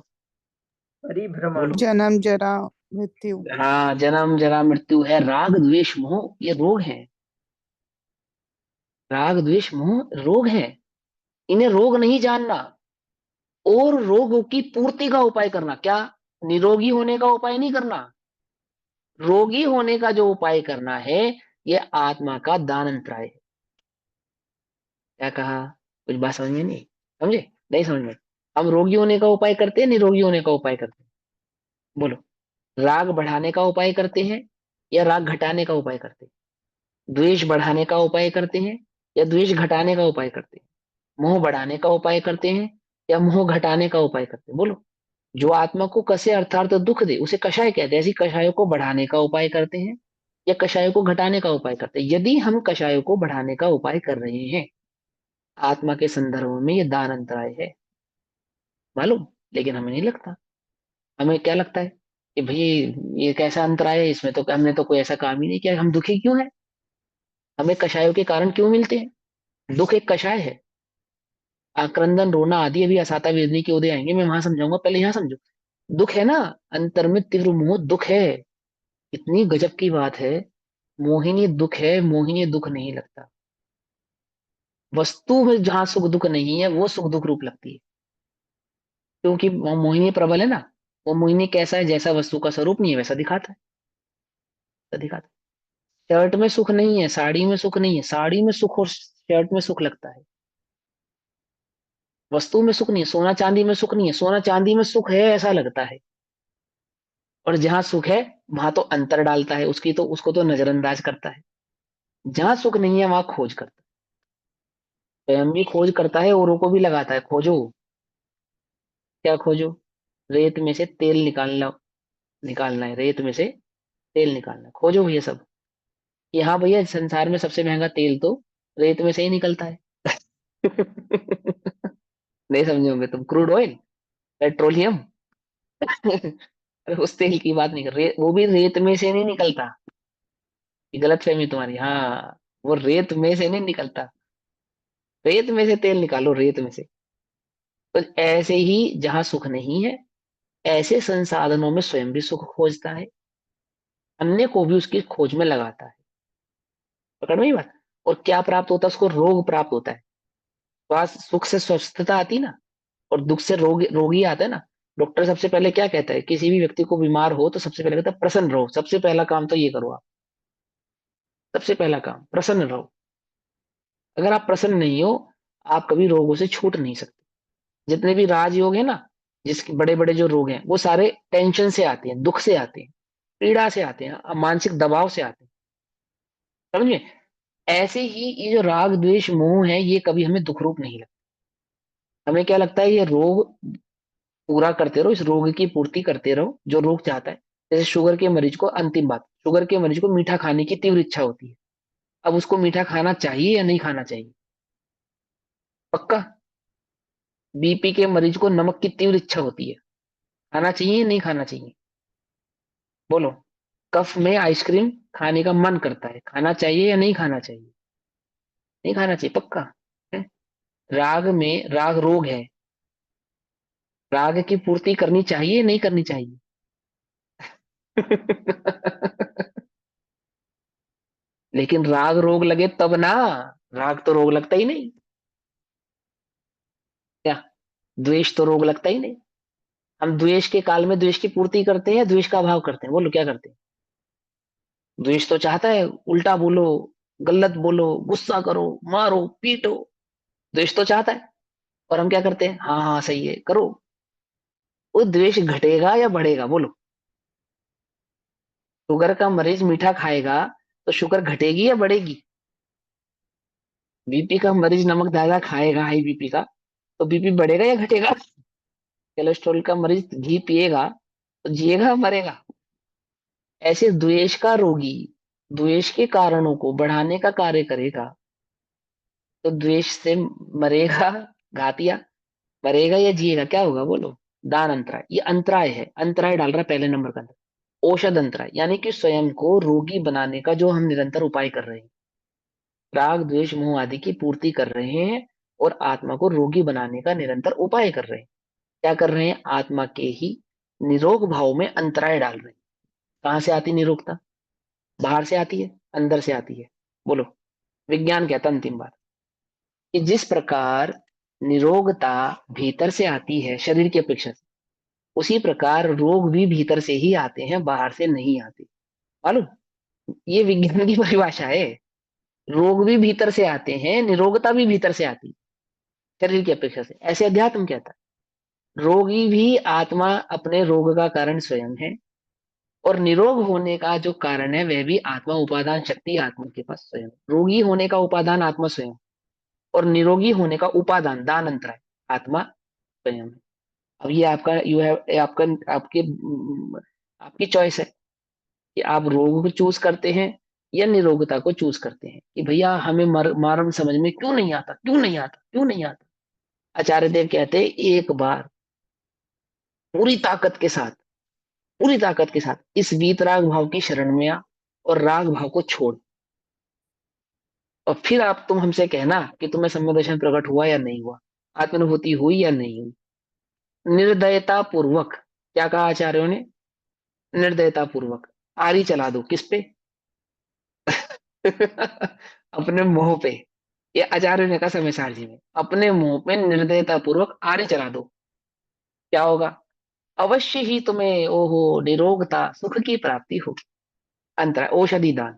परिभ्रमण। बोलो। जन्म जरा मृत्यु। हाँ, जन्म जरा मृत्यु है, राग द्वेष मोह, ये रोग है। राग द्वेष मोह रोग है। इन्हें रोग नहीं जानना और रोगों की पूर्ति का उपाय करना। क्या? निरोगी होने का उपाय नहीं करना, रोगी होने का जो उपाय करना है, ये आत्मा का दान अंतराय है। क्या कहा? कुछ बात समझ में नहीं? समझे? नहीं समझ में? हम रोगी होने का उपाय करते हैं, निरोगी होने का उपाय करते हैं? बोलो, राग बढ़ाने का उपाय करते हैं या राग घटाने का उपाय करते हैं? द्वेष बढ़ाने का उपाय करते हैं या द्वेष घटाने का उपाय करते हैं? मोह बढ़ाने का उपाय करते हैं या मोह घटाने का उपाय करते हैं? बोलो। जो आत्मा को कसे अर्थात दुख दे उसे कषाय कहते हैं। ऐसी कषायों को बढ़ाने का उपाय करते हैं या कषायों को घटाने का उपाय करते हैं? यदि हम कषायों को बढ़ाने का उपाय कर रहे हैं आत्मा के संदर्भ में ये दान अंतराय है, मालूम। लेकिन हमें नहीं लगता। हमें क्या लगता है कि भाई ये कैसा अंतराय है, इसमें तो हमने तो कोई ऐसा काम ही नहीं किया, हम दुखी क्यों है, हमें कषायों के कारण क्यों मिलते हैं। दुख एक कषाय है। आक्रंदन, रोना आदि अभी असाता वेदनी के उदय आएंगे, मैं वहां समझाऊंगा, पहले यहाँ समझो। दुख है ना, अंतर में तीव्र मोह दुख है। इतनी गजब की बात है, मोहिनी दुख है, मोहिनी दुख नहीं लगता। वस्तु में जहां सुख दुख नहीं है वो सुख दुख रूप लगती है, क्योंकि वो मोहिनी प्रबल है ना। वो मोहिनी कैसा है, जैसा वस्तु का स्वरूप नहीं है वैसा दिखाता है, वैसा दिखाता है। शर्ट में सुख नहीं है, साड़ी में सुख नहीं है, साड़ी में सुख और शर्ट में सुख लगता है। वस्तु में सुख नहीं है, सोना चांदी में सुख नहीं है, सोना चांदी में सुख है ऐसा लगता है। और जहां सुख है वहां तो अंतर डालता है, उसकी तो उसको तो नजरअंदाज करता है। जहां सुख नहीं है वहां खोज करता है, स्वयं भी खोज करता है, औरों को भी लगाता है। खोजो, क्या खोजो, रेत में से तेल निकालना, निकालना है, रेत में से तेल निकालना है। खोजो भैया सब कि हाँ भैया संसार में सबसे महंगा तेल तो रेत में से ही निकलता है। नहीं समझे होंगे तुम, क्रूड ऑयल, पेट्रोलियम। अरे उस तेल की बात नहीं कर रहे, वो भी रेत में से नहीं निकलता। ये गलत फहमी तुम्हारी, हाँ। वो रेत में से नहीं निकलता, रेत में से तेल निकालो, रेत में से। तो ऐसे ही जहां सुख नहीं है, ऐसे संसाधनों में स्वयं भी सुख खोजता है, अन्य को भी उसकी खोज में लगाता है। पकड़ में ही बात। और क्या प्राप्त होता है उसको, रोग प्राप्त होता है। स्वास्थ्य, सुख से स्वस्थता आती ना, और दुख से रोगी आता है ना। डॉक्टर सबसे पहले क्या कहता है, किसी भी व्यक्ति को बीमार हो तो सबसे पहले कहता है प्रसन्न रहो, सबसे पहला काम तो ये करो आप, सबसे पहला काम प्रसन्न रहो। अगर आप प्रसन्न नहीं हो, आप कभी रोगों से छूट नहीं सकते। जितने भी राजयोग है ना, जिसके बड़े बड़े जो रोग हैं वो सारे टेंशन से आते हैं, दुख से आते हैं, पीड़ा से आते हैं, मानसिक दबाव से आते हैं। समझे। ऐसे ही ये जो राग द्वेष मोह है, ये कभी हमें दुख रूप नहीं लगता। हमें क्या लगता है, ये रोग पूरा करते रहो, इस रोग की पूर्ति करते रहो जो रोग चाहता है। जैसे शुगर के मरीज को, अंतिम बात, शुगर के मरीज को मीठा खाने की तीव्र इच्छा होती है। अब उसको मीठा खाना चाहिए या नहीं खाना चाहिए, पक्का। बीपी के मरीज को नमक की तीव्र इच्छा होती है, खाना चाहिए या नहीं खाना चाहिए, बोलो। कफ में आइसक्रीम खाने का मन करता है, खाना चाहिए या नहीं खाना चाहिए, नहीं खाना चाहिए, पक्का है। राग में, राग रोग है, राग की पूर्ति करनी चाहिए नहीं करनी चाहिए। लेकिन राग रोग लगे तब ना, राग तो रोग लगता ही नहीं। क्या, द्वेष तो रोग लगता ही नहीं। हम द्वेष के काल में द्वेष की पूर्ति करते हैं या द्वेष का अभाव करते हैं, बोलो क्या करते हैं। द्वेष तो चाहता है उल्टा बोलो, गलत बोलो, गुस्सा करो, मारो पीटो, द्वेष तो चाहता है। और हम क्या करते हैं, हाँ हाँ सही है करो। वो द्वेष घटेगा या बढ़ेगा, बोलो। शुगर का मरीज मीठा खाएगा तो शुगर घटेगी या बढ़ेगी। बीपी का मरीज नमक ज्यादा खाएगा, हाई बीपी का, तो बीपी बढ़ेगा या घटेगा। कोलेस्ट्रॉल का मरीज घी पिएगा तो जिएगा मरेगा। ऐसे द्वेष का रोगी द्वेष के कारणों को बढ़ाने का कार्य करेगा, तो द्वेष से मरेगा, घातिया, मरेगा या जिएगा, क्या होगा बोलो। दान अंतराय, ये अंतराय है, अंतराय डाल रहा है पहले नंबर का अंदर। औषध अंतराय यानी कि स्वयं को रोगी बनाने का जो हम निरंतर उपाय कर रहे हैं, राग द्वेष मोह आदि की पूर्ति कर रहे हैं, और आत्मा को रोगी बनाने का निरंतर उपाय कर रहे हैं। क्या कर रहे हैं, आत्मा के ही निरोग भाव में अंतराय डाल रहे हैं। कहां से आती निरोगता, बाहर से आती है, अंदर से आती है, बोलो। विज्ञान कहता है अंतिम बात कि जिस प्रकार निरोगता भीतर से आती है शरीर की अपेक्षा से, उसी प्रकार रोग भी भीतर से ही आते हैं, बाहर से नहीं आते, मालूम। ये विज्ञान की परिभाषा है। रोग भी भीतर से आते हैं, निरोगता भी भीतर से आती है शरीर की अपेक्षा से, ऐसे अध्यात्म कहता है। रोगी भी आत्मा अपने रोग का कारण स्वयं है, और निरोग होने का जो कारण है वह भी आत्मा, उपादान शक्ति आत्मा के पास स्वयं है। रोगी होने का उपादान आत्मा स्वयं, और निरोगी होने का उपादान दान अंतराय आत्मा स्वयं है। अब ये आपका यू है, आपका आपके आपकी चॉइस है कि आप रोग को चूज करते हैं या निरोगता को चूज करते हैं कि भैया हमें मर्म समझ में क्यों नहीं आता, क्यों नहीं आता, क्यों नहीं आता। आचार्य देव कहते हैं एक बार पूरी ताकत के साथ, पूरी ताकत के साथ इस वीतराग भाव की शरण में आ और राग भाव को छोड़, और फिर आप तुम हमसे कहना कि तुम्हें सम्यक दर्शन प्रकट हुआ या नहीं हुआ, आत्मानुभूति हुई या नहीं हुई। निर्दयता पूर्वक, क्या कहा आचार्यों ने, निर्दयता पूर्वक आरी चला दो, किस पे? अपने मुंह पे। ये आचार्य ने कहा समय सारजी में, अपने मुंह पे निर्दयता पूर्वक आरी चला दो, क्या होगा? अवश्य ही तुम्हें ओहो निरोगता सुख की प्राप्ति होगी। अंतर औषधि दान,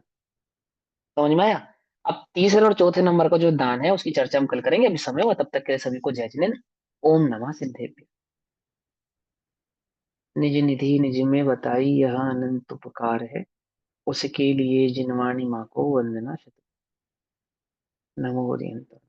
समझ में आया? अब तीसरे और चौथे नंबर का जो दान है उसकी चर्चा हम कल करेंगे, अभी समय हुआ तब तक के लिए सभी को जय जिनेन्द्र। ओम नमः सिद्धेभ्य। निज निधि निज में बताई यह अनंत उपकार है, उसके लिए जिनवाणी माँ को वंदना शत। नमो हरियंत।